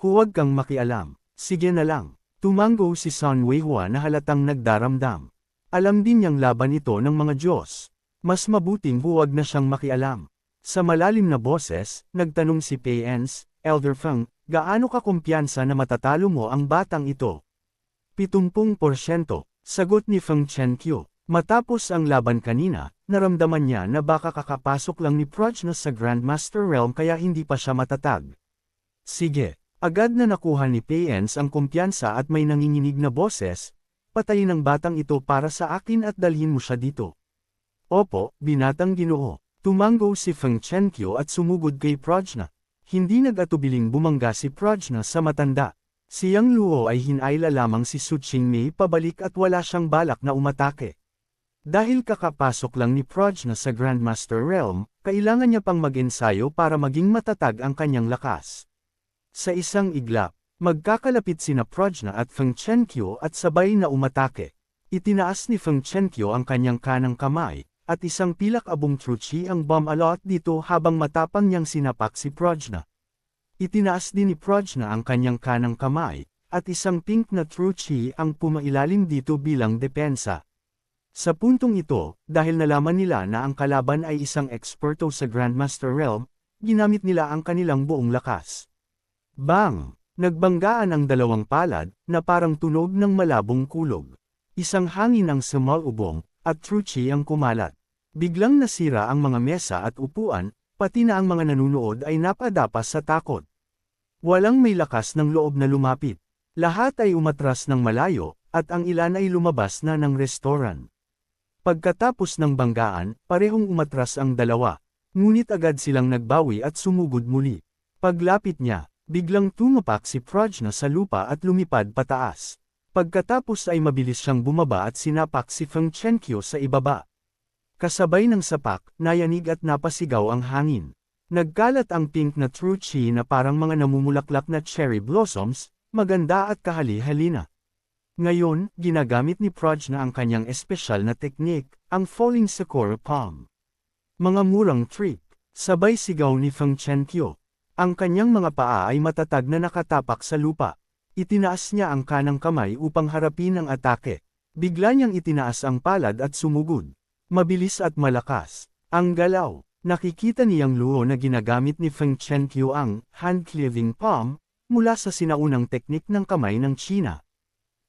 Huwag kang makialam. Sige na lang. Tumango si Sun Weihua na halatang nagdaramdam. Alam din niyang laban ito ng mga Diyos. Mas mabuting huwag na siyang makialam. Sa malalim na boses, nagtanong si Pei Ens, Elder Feng, gaano ka kumpiyansa na matatalo mo ang batang ito? 70%, sagot ni Feng Chenkyu. Matapos ang laban kanina, naramdaman niya na baka kakapasok lang ni Prajna sa Grandmaster Realm kaya hindi pa siya matatag. Sige, agad na nakuha ni Pei Ens ang kumpiyansa at may nanginginig na boses, patayin ang batang ito para sa akin at dalhin mo siya dito. Opo, binatang Ginoo. Tumango si Feng Chenkyu at sumugod kay Prajna. Hindi nag-atubiling bumangga si Prajna sa matanda. Si Yang Luo ay hinayla lamang si Su Qingmei pabalik at wala siyang balak na umatake. Dahil kakapasok lang ni Prajna sa Grandmaster Realm, kailangan niya pang mag-ensayo para maging matatag ang kanyang lakas. Sa isang iglap, magkakalapit sina Prajna at Feng Chenkyu at sabay na umatake. Itinaas ni Feng Chenkyu ang kanyang kanang kamay, at isang pilak-abong truchi ang bomb alot dito habang matapang niyang sinapak si Prajna. Itinaas din ni Prajna ang kanyang kanang kamay, at isang pink na truchi ang pumailalim dito bilang depensa. Sa puntong ito, dahil nalaman nila na ang kalaban ay isang eksperto sa Grandmaster Realm, ginamit nila ang kanilang buong lakas. Bang! Nagbanggaan ang dalawang palad, na parang tunog ng malabong kulog. Isang hangin ang sumalubong, at truchi ang kumalat. Biglang nasira ang mga mesa at upuan, pati na ang mga nanunood ay napadapas sa takot. Walang may lakas ng loob na lumapit. Lahat ay umatras ng malayo, at ang ilan ay lumabas na ng restaurant. Pagkatapos ng banggaan, parehong umatras ang dalawa, ngunit agad silang nagbawi at sumugod muli. Paglapit niya, biglang tumapak si Prajna sa lupa at lumipad pataas. Pagkatapos ay mabilis siyang bumaba at sinapak si Feng Chenkyu sa ibaba. Kasabay ng sapak, nayanig at napasigaw ang hangin. Nagkalat ang pink na truchi na parang mga namumulaklak na cherry blossoms, maganda at kahali-halina. Ngayon, ginagamit ni Prajna ang kanyang espesyal na teknik, ang Falling Sakura Palm. Mga murang trick, sabay sigaw ni Feng Chenkyu. Ang kanyang mga paa ay matatag na nakatapak sa lupa. Itinaas niya ang kanang kamay upang harapin ang atake. Bigla niyang itinaas ang palad at sumugod. Mabilis at malakas. Ang galaw. Nakikita ni Yang Luo na ginagamit ni Feng Chenkyu ang hand-cleaving palm, mula sa sinaunang teknik ng kamay ng China.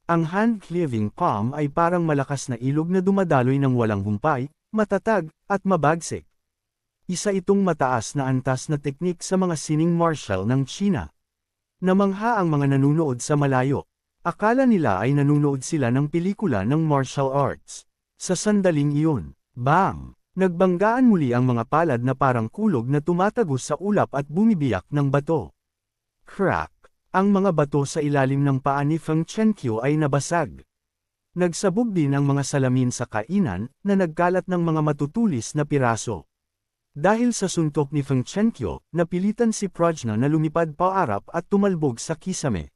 Ang hand-cleaving palm ay parang malakas na ilog na dumadaloy ng walang humpay, matatag, at mabagsik. Isa itong mataas na antas na teknik sa mga sining martial ng China. Namangha ang mga nanunood sa malayo. Akala nila ay nanunood sila ng pelikula ng martial arts. Sa sandaling iyon, bang! Nagbanggaan muli ang mga palad na parang kulog na tumatagos sa ulap at bumibiyak ng bato. Crack! Ang mga bato sa ilalim ng paa ni Feng Chenkyu ay nabasag. Nagsabog din ang mga salamin sa kainan, na nagkalat ng mga matutulis na piraso. Dahil sa suntok ni Feng Chenkyu, napilitan si Prajna na lumipad paarap at tumalbog sa kisame.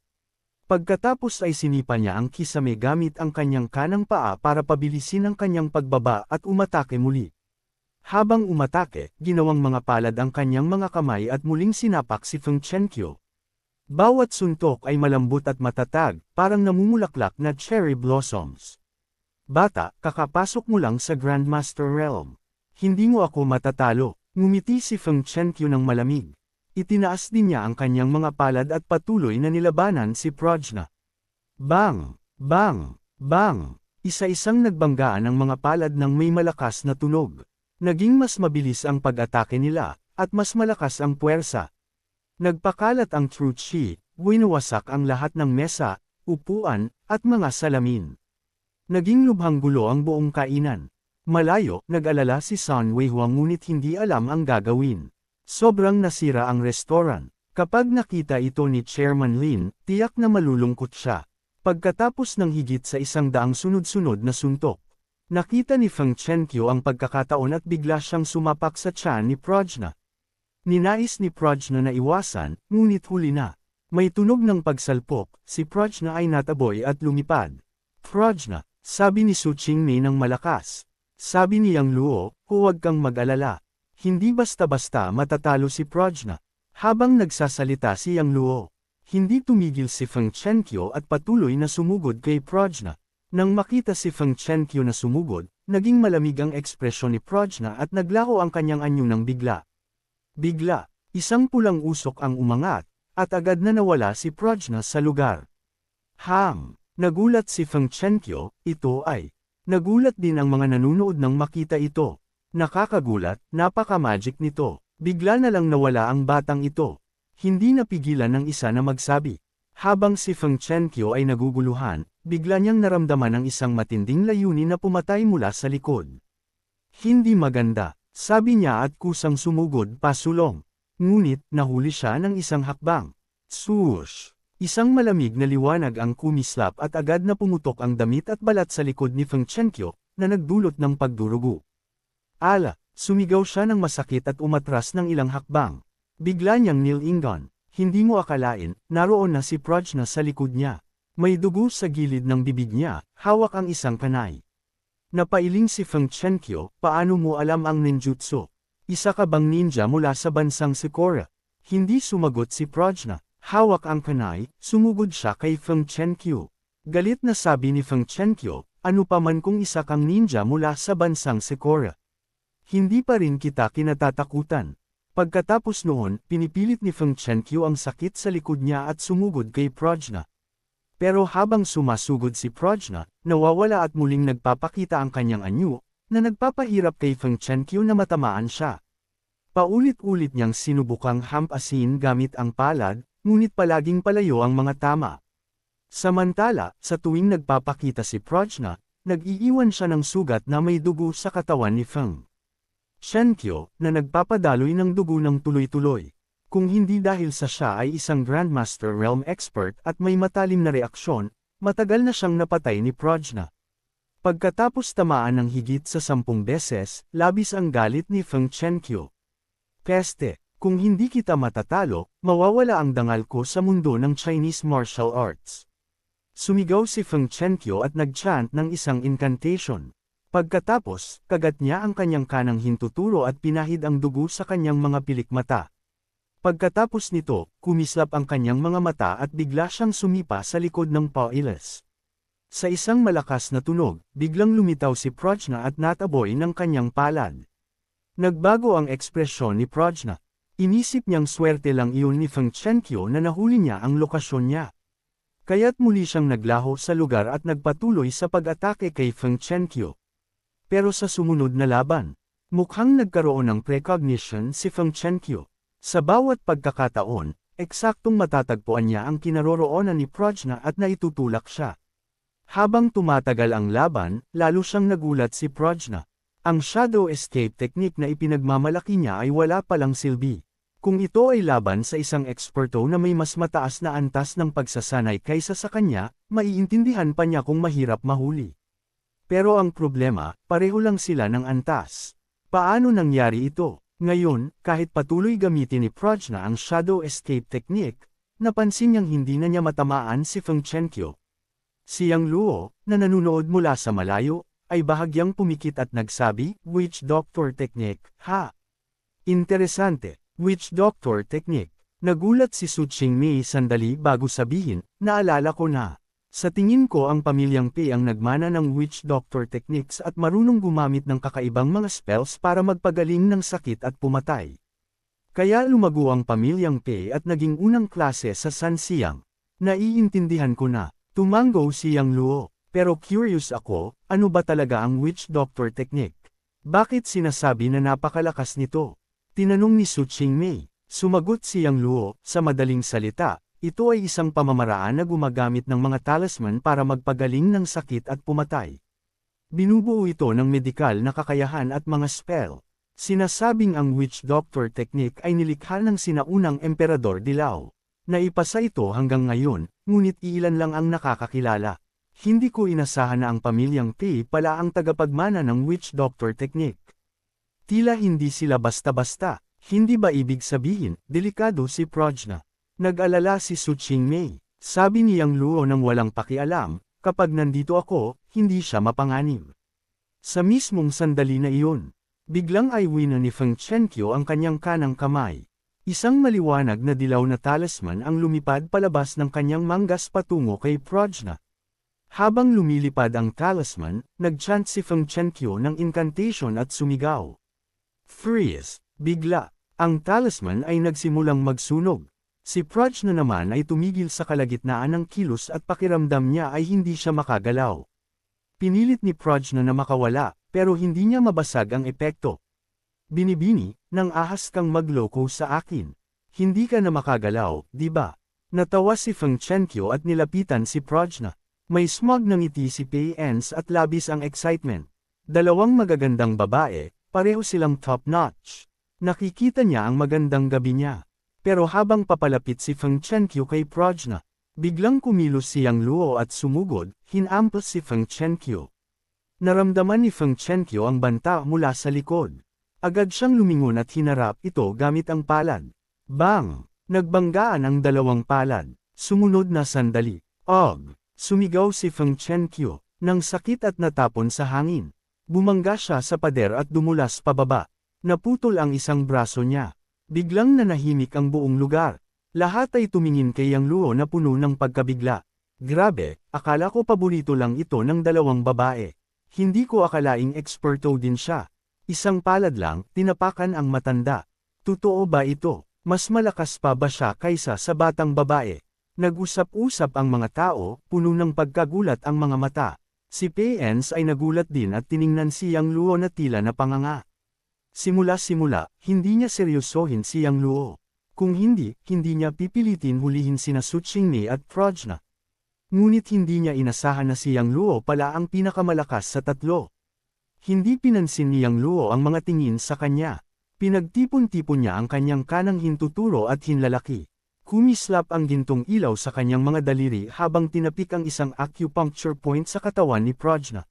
Pagkatapos ay sinipa niya ang kisame gamit ang kanyang kanang paa para pabilisin ang kanyang pagbaba at umatake muli. Habang umatake, ginawang mga palad ang kanyang mga kamay at muling sinapak si Feng Chenkyu. Bawat suntok ay malambot at matatag, parang namumulaklak na cherry blossoms. Bata, kakapasok mo lang sa Grandmaster Realm. Hindi mo ako matatalo. Ngumiti si Feng Chenkyu ng malamig. Itinaas din niya ang kanyang mga palad at patuloy na nilabanan si Prajna. Bang! Bang! Bang! Isa-isang nagbanggaan ang mga palad ng may malakas na tunog. Naging mas mabilis ang pag-atake nila, at mas malakas ang puwersa. Nagpakalat ang Truth Chi, winawasak ang lahat ng mesa, upuan, at mga salamin. Naging lubhang gulo ang buong kainan. Malayo, nag-alala si Sun Weihuang ngunit hindi alam ang gagawin. Sobrang nasira ang restaurant. Kapag nakita ito ni Chairman Lin, tiyak na malulungkot siya. Pagkatapos ng higit sa 100 sunod-sunod na suntok, nakita ni Feng Chenkyu ang pagkakataon at bigla siyang sumapak sa tiyan ni Prajna. Ninais ni Prajna na iwasan, ngunit huli na. May tunog ng pagsalpok, si Prajna ay nataboy at lumipad. Prajna, sabi ni Su Qingmei ng malakas. Sabi ni Yang Luo, huwag kang mag-alala. Hindi basta-basta matatalo si Prajna. Habang nagsasalita si Yang Luo, hindi tumigil si Feng Chenkyu at patuloy na sumugod kay Prajna. Nang makita si Feng Chenkyu na sumugod, naging malamig ang ekspresyon ni Prajna at naglaho ang kanyang anyo ng bigla. Bigla, isang pulang usok ang umangat, at agad na nawala si Prajna sa lugar. Nagulat si Feng Chenkyu, ito ay. Nagulat din ang mga nanunood nang makita ito. Nakakagulat, napaka-magic nito. Bigla na lang nawala ang batang ito. Hindi napigilan ng isa na magsabi. Habang si Feng Chenkyu ay naguguluhan, bigla niyang naramdaman ang isang matinding layunin na pumatay mula sa likod. Hindi maganda, sabi niya at kusang sumugod pasulong. Ngunit, nahuli siya ng isang hakbang. Swoosh! Isang malamig na liwanag ang kumislap at agad na pumutok ang damit at balat sa likod ni Feng Chenkyu, na nagdulot ng pagdurugo. Ala! Sumigaw siya ng masakit at umatras ng ilang hakbang. Bigla niyang nilingon. Hindi mo akalain, naroon na si Prajna sa likod niya. May dugo sa gilid ng bibig niya, hawak ang isang kanay. Napailing si Feng Chenkyu, paano mo alam ang ninjutsu? Isa ka bang ninja mula sa bansang Sikora? Hindi sumagot si Prajna. Hawak ang kanay, sumugod siya kay Feng Chenkyu. Galit na sabi ni Feng Chenkyu, ano pa man kung isa kang ninja mula sa bansang Sikora. Hindi pa rin kita kinatatakutan. Pagkatapos noon, pinipilit ni Feng Chenkyu ang sakit sa likod niya at sumugod kay Prajna. Pero habang sumasugod si Prajna, nawawala at muling nagpapakita ang kanyang anyo, na nagpapahirap kay Feng Chenkyu na matamaan siya. Paulit-ulit niyang sinubukang hampasin gamit ang palad, ngunit palaging palayo ang mga tama. Samantala, sa tuwing nagpapakita si Prajna, nag-iiwan siya ng sugat na may dugo sa katawan ni Feng Chenkyu, na nagpapadaloy ng dugo ng tuloy-tuloy. Kung hindi dahil sa siya ay isang Grandmaster Realm expert at may matalim na reaksyon, matagal na siyang napatay ni Prajna. Pagkatapos tamaan ng higit sa 10 beses, labis ang galit ni Feng Chenkyu. Peste! Kung hindi kita matatalo, mawawala ang dangal ko sa mundo ng Chinese martial arts. Sumigaw si Feng Chenkyu at nag-chant ng isang incantation. Pagkatapos, kagat niya ang kanyang kanang hintuturo at pinahid ang dugo sa kanyang mga pilik mata. Pagkatapos nito, kumislap ang kanyang mga mata at bigla siyang sumipa sa likod ng paulis. Sa isang malakas na tunog, biglang lumitaw si Prajna at nataboy ng kanyang palad. Nagbago ang ekspresyon ni Prajna. Inisip niyang swerte lang iyon ni Feng Chenkyu na nahuli niya ang lokasyon niya. Kaya't muli siyang naglaho sa lugar at nagpatuloy sa pag-atake kay Feng Chenkyu. Pero sa sumunod na laban, mukhang nagkaroon ng precognition si Feng Chenkyu. Sa bawat pagkakataon, eksaktong matatagpuan niya ang kinaroroonan ni Prajna at naitutulak siya. Habang tumatagal ang laban, lalo siyang nagulat si Prajna. Ang shadow escape technique na ipinagmamalaki niya ay wala palang silbi. Kung ito ay laban sa isang eksperto na may mas mataas na antas ng pagsasanay kaysa sa kanya, maiintindihan pa niya kung mahirap mahuli. Pero ang problema, pareho lang sila ng antas. Paano nangyari ito? Ngayon, kahit patuloy gamitin ni Prajna ang shadow escape technique, napansin niyang hindi na niya matamaan si Feng Chenkyu. Si Yang Luo, na nanunood mula sa malayo, ay bahagyang pumikit at nagsabi, Witch Doctor Technique, ha? Interesante. Witch Doctor Technique. Nagulat si Su Qingmei sandali bago sabihin, naalala ko na. Sa tingin ko ang pamilyang Pei ang nagmana ng witch doctor techniques at marunong gumamit ng kakaibang mga spells para magpagaling ng sakit at pumatay. Kaya lumago ang pamilyang Pei at naging unang klase sa Sanxiang. Naiintindihan ko na, tumango si Yang Luo, pero curious ako, ano ba talaga ang witch doctor technique? Bakit sinasabi na napakalakas nito? Tinanong ni Su Qingmei. Sumagot si Yang Luo, sa madaling salita. Ito ay isang pamamaraan na gumagamit ng mga talisman para magpagaling ng sakit at pumatay. Binubuo ito ng medikal na kakayahan at mga spell. Sinasabing ang witch doctor technique ay nilikha ng sinaunang emperador Dilao. Naipasa ito hanggang ngayon, ngunit iilan lang ang nakakakilala. Hindi ko inasahan na ang pamilyang Pei pala ang tagapagmana ng witch doctor technique. Tila hindi sila basta-basta, hindi ba ibig sabihin, delikado si Prajna? Nag-alala si Su Qingmei. Sabi ni Yang Luo nang walang pakialam, kapag nandito ako, hindi siya mapanganib. Sa mismong sandali na iyon, biglang ay wina ni Feng Chenkyo ang kanyang kanang kamay. Isang maliwanag na dilaw na talisman ang lumipad palabas ng kanyang manggas patungo kay Prajna. Habang lumilipad ang talisman, nag-chant si Feng Chenkyo ng incantation at sumigaw. Freeze! Bigla, ang talisman ay nagsimulang magsunog. Si Prajna naman ay tumigil sa kalagitnaan ng kilos at pakiramdam niya ay hindi siya makagalaw. Pinilit ni Prajna na makawala, pero hindi niya mabasag ang epekto. Binibini, nang ahas kang magloko sa akin. Hindi ka na makagalaw, di ba? Natawa si Feng Chenkyo at nilapitan si Prajna. May smug ng ngiti si Pei Ens at labis ang excitement. Dalawang magagandang babae, pareho silang top-notch. Nakikita niya ang magandang gabi niya. Pero habang papalapit si Feng Chenkyo kay Prajna, biglang kumilos si Yang Luo at sumugod, hinampas si Feng Chenkyo. Naramdaman ni Feng Chenkyo ang banta mula sa likod. Agad siyang lumingon at hinarap ito gamit ang palad. Bang! Nagbanggaan ang dalawang palad. Sumunod na sandali. Og! Sumigaw si Feng Chenkyo, ng sakit at natapon sa hangin. Bumangga siya sa pader at dumulas pababa. Naputol ang isang braso niya. Biglang nanahimik ang buong lugar. Lahat ay tumingin kay Yang Luo na puno ng pagkabigla. Grabe, akala ko paborito lang ito ng dalawang babae. Hindi ko akalaing eksperto din siya. Isang palad lang, tinapakan ang matanda. Totoo ba ito? Mas malakas pa ba siya kaysa sa batang babae? Nag-usap-usap ang mga tao, puno ng pagkagulat ang mga mata. Si Pei Ens ay nagulat din at tiningnan si Yang Luo na tila napanganga. Simula-simula, hindi niya seryosohin si Yang Luo. Kung hindi niya pipilitin hulihin sina Su Qingmei at Prajna. Ngunit hindi niya inasahan na si Yang Luo pala ang pinakamalakas sa tatlo. Hindi pinansin ni Yang Luo ang mga tingin sa kanya. Pinagtipon-tipon niya ang kanyang kanang hintuturo at hinlalaki. Kumislap ang gintong ilaw sa kanyang mga daliri habang tinapik ang isang acupuncture point sa katawan ni Prajna.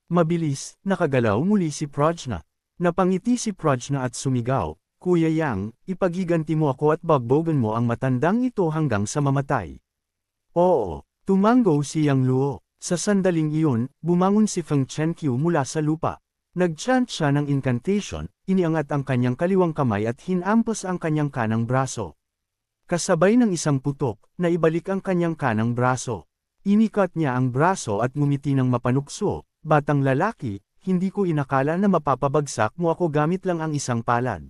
Mabilis, nakagalaw muli si Prajna. Napangiti si Prajna at sumigaw, Kuya Yang, ipagiganti mo ako at bagbogan mo ang matandang ito hanggang sa mamatay. Oo, tumango si Yang Luo. Sa sandaling iyon, bumangon si Feng Chenkyo mula sa lupa. Nag-chant siya ng incantation, iniangat ang kanyang kaliwang kamay at hinampas ang kanyang kanang braso. Kasabay ng isang putok, naibalik ang kanyang kanang braso. Inikat niya ang braso at ngumiti ng mapanukso, batang lalaki, hindi ko inakala na mapapabagsak mo ako gamit lang ang isang palad.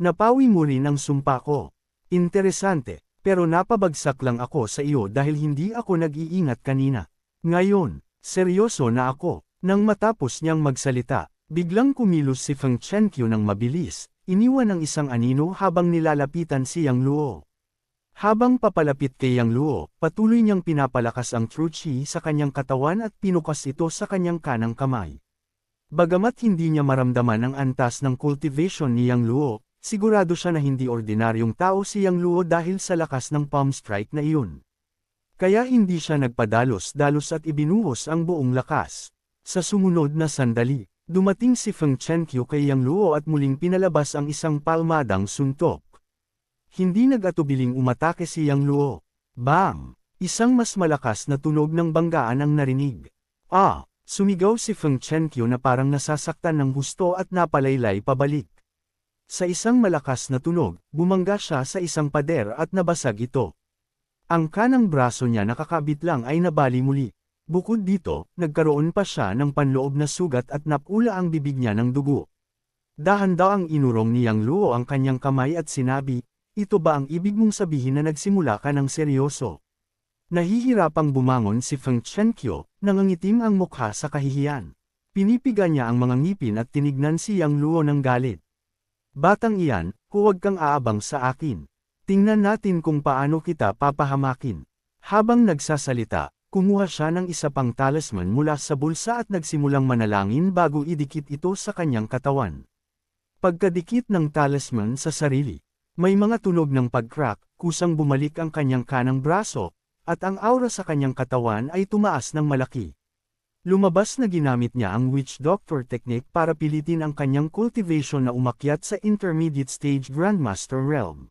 Napawi mo rin ang sumpa ko. Interesante, pero napabagsak lang ako sa iyo dahil hindi ako nag-iingat kanina. Ngayon, seryoso na ako. Nang matapos niyang magsalita, biglang kumilos si Feng Chenkyo ng mabilis, iniwan ang isang anino habang nilalapitan si Yang Luo. Habang papalapit kay Yang Luo, patuloy niyang pinapalakas ang True Chi sa kanyang katawan at pinukas ito sa kanyang kanang kamay. Bagamat hindi niya maramdaman ang antas ng cultivation ni Yang Luo, sigurado siya na hindi ordinaryong tao si Yang Luo dahil sa lakas ng palm strike na iyon. Kaya hindi siya nagpadalos-dalos at ibinuhos ang buong lakas. Sa sumunod na sandali, dumating si Feng Chenkyo kay Yang Luo at muling pinalabas ang isang palmadang suntok. Hindi nag-atubiling umatake si Yang Luo. Bang! Isang mas malakas na tunog ng banggaan ang narinig. Ah! Sumigaw si Feng Chenkyo na parang nasasaktan ng husto at napalaylay pabalik. Sa isang malakas na tunog, bumangga siya sa isang pader at nabasag ito. Ang kanang braso niya nakakabit lang ay nabali muli. Bukod dito, nagkaroon pa siya ng panloob na sugat at napula ang bibig niya ng dugo. Dahan-dahang inurong ni Yang Luo ang kanyang kamay at sinabi, "Ito ba ang ibig mong sabihin na nagsimula ka ng seryoso?" Nahihirapang bumangon si Feng Chenkyo, nangangitim ang mukha sa kahihiyan. Pinipiga niya ang mga ngipin at tinignan si Yang Luo ng galit. "Batang iyan, huwag kang aabang sa akin. Tingnan natin kung paano kita papahamakin." Habang nagsasalita, kumuha siya ng isa pang talisman mula sa bulsa at nagsimulang manalangin bago idikit ito sa kanyang katawan. Pagkadikit ng talisman sa sarili, may mga tunog ng pag-crack, kusang bumalik ang kanyang kanang braso, at ang aura sa kanyang katawan ay tumaas ng malaki. Lumabas na ginamit niya ang Witch Doctor technique para pilitin ang kanyang cultivation na umakyat sa Intermediate Stage Grandmaster Realm.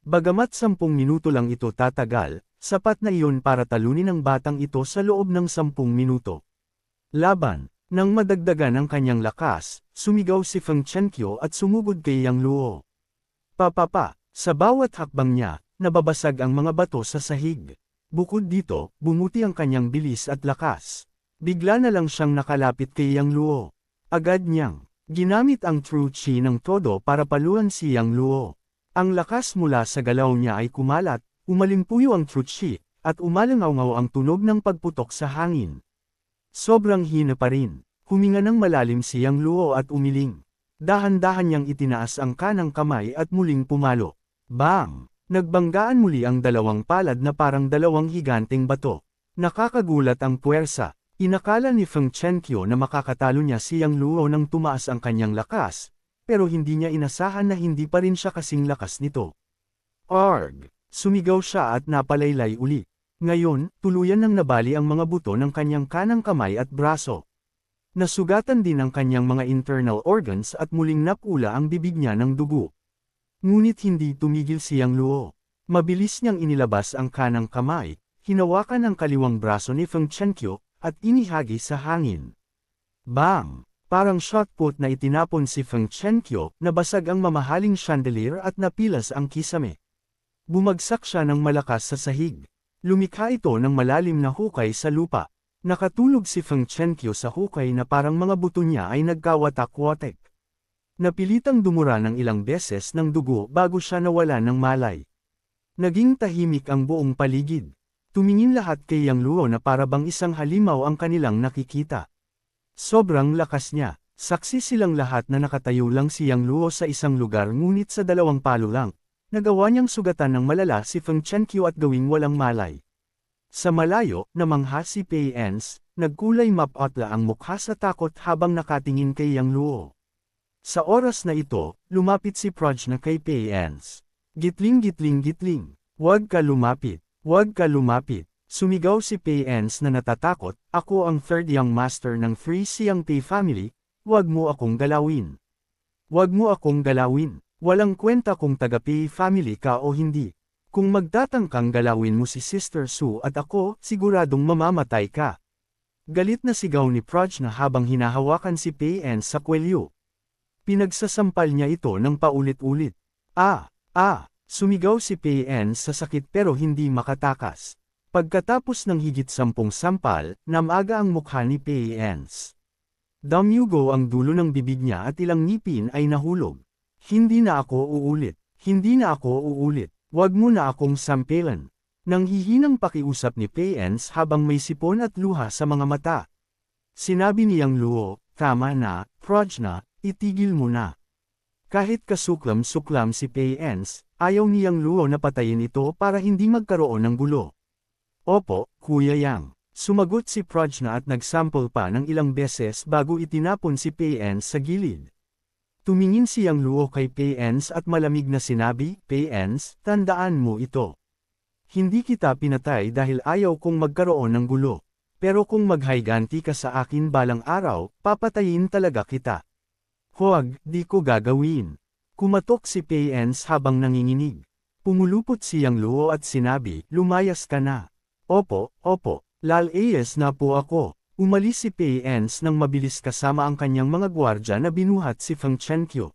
Bagamat 10 minuto lang ito tatagal, sapat na iyon para talunin ang batang ito sa loob ng 10 minuto. Laban. Nang madagdagan ang kanyang lakas, sumigaw si Feng Chenkyo at sumugod kay Yang Luo. Papapa, sa bawat hakbang niya, nababasag ang mga bato sa sahig. Bukod dito, bumuti ang kanyang bilis at lakas. Bigla na lang siyang nakalapit kay Yang Luo. Agad niyang ginamit ang True Chi ng todo para paluan si Yang Luo. Ang lakas mula sa galaw niya ay kumalat, umalimpuyo ang True Chi, at umalangaw-ngaw ang tunog ng pagputok sa hangin. Sobrang hina pa rin. Huminga ng malalim si Yang Luo at umiling. Dahan-dahan niyang itinaas ang kanang kamay at muling pumalo. Bang! Nagbanggaan muli ang dalawang palad na parang dalawang higanteng bato. Nakakagulat ang puwersa. Inakala ni Feng Chenkyo na makakatalo niya si Yang Luo nang tumaas ang kanyang lakas, pero hindi niya inasahan na hindi pa rin siya kasing lakas nito. Arg! Sumigaw siya at napalaylay uli. Ngayon, tuluyan nang nabali ang mga buto ng kanyang kanang kamay at braso. Nasugatan din ang kanyang mga internal organs at muling napula ang bibig niya ng dugo. Ngunit hindi tumigil si Yang Luo. Mabilis niyang inilabas ang kanang kamay, hinawakan ang kaliwang braso ni Feng Chenkyo, at inihagi sa hangin. Bang! Parang shot put na itinapon si Feng Chenkyo, nabasag ang mamahaling chandelier at napilas ang kisame. Bumagsak siya ng malakas sa sahig. Lumikha ito ng malalim na hukay sa lupa. Nakatulog si Feng Chenkyo sa hukay na parang mga buto niya ay nagkawatak-watek. Napilitang dumura ng ilang beses ng dugo bago siya nawala ng malay. Naging tahimik ang buong paligid. Tumingin lahat kay Yang Luo na para bang isang halimaw ang kanilang nakikita. Sobrang lakas niya. Saksi silang lahat na nakatayo lang si Yang Luo sa isang lugar ngunit sa 2 palo lang. Nagawa niyang sugatan ng malala si Feng Chenkyo at gawing walang malay. Sa malayo, namangha si Pei Ens, nagkulay mapotla ang mukha sa takot habang nakatingin kay Yang Luo. Sa oras na ito, lumapit si Prajna kay Pei Ens. Gitling gitling gitling. Huwag ka lumapit. Huwag ka lumapit. Sumigaw si Pei Ens na natatakot, ako ang third young master ng Free Siang Pei family, huwag mo akong galawin. Huwag mo akong galawin. Walang kwenta kung taga-Pei family ka o hindi. Kung magtatangkang galawin mo si Sister Su at ako, siguradong mamamatay ka. Galit na sigaw ni Prajna habang hinahawakan si Pei Ens sa kwelyo. Pinagsasampal niya ito ng paulit-ulit. Sumigaw si Pei Ens sa sakit pero hindi makatakas. Pagkatapos ng higit 10 sampal, namaga ang mukha ni Pei Ens. Damyugo ang dulo ng bibig niya at ilang ngipin ay nahulog. Hindi na ako uulit. Hindi na ako uulit. Huwag mo na akong sampelan. Nanghihinang pakiusap ni Pei Ens habang may sipon at luha sa mga mata. Sinabi ni Yang Luo, tama na, Prajna, itigil mo na. Kahit kasuklam-suklam si Pei Ens, ayaw ni Yang Luo na patayin ito para hindi magkaroon ng gulo. Opo, Kuya Yang. Sumagot si Prajna at nagsample pa ng ilang beses bago itinapon si Pei Ens sa gilid. Tumingin si Yang Luo kay Pei Ens at malamig na sinabi, Pei Ens, tandaan mo ito. Hindi kita pinatay dahil ayaw kong magkaroon ng gulo. Pero kung maghayganti ka sa akin balang araw, papatayin talaga kita. Huwag, di ko gagawin. Kumatok si Pei Ens habang nanginginig. Pumulupot si Yang Luo at sinabi, lumayas ka na. Opo, lalayas na po ako. Umalis si Pei Ens nang mabilis kasama ang kanyang mga gwardya na binuhat si Feng Chenkyo.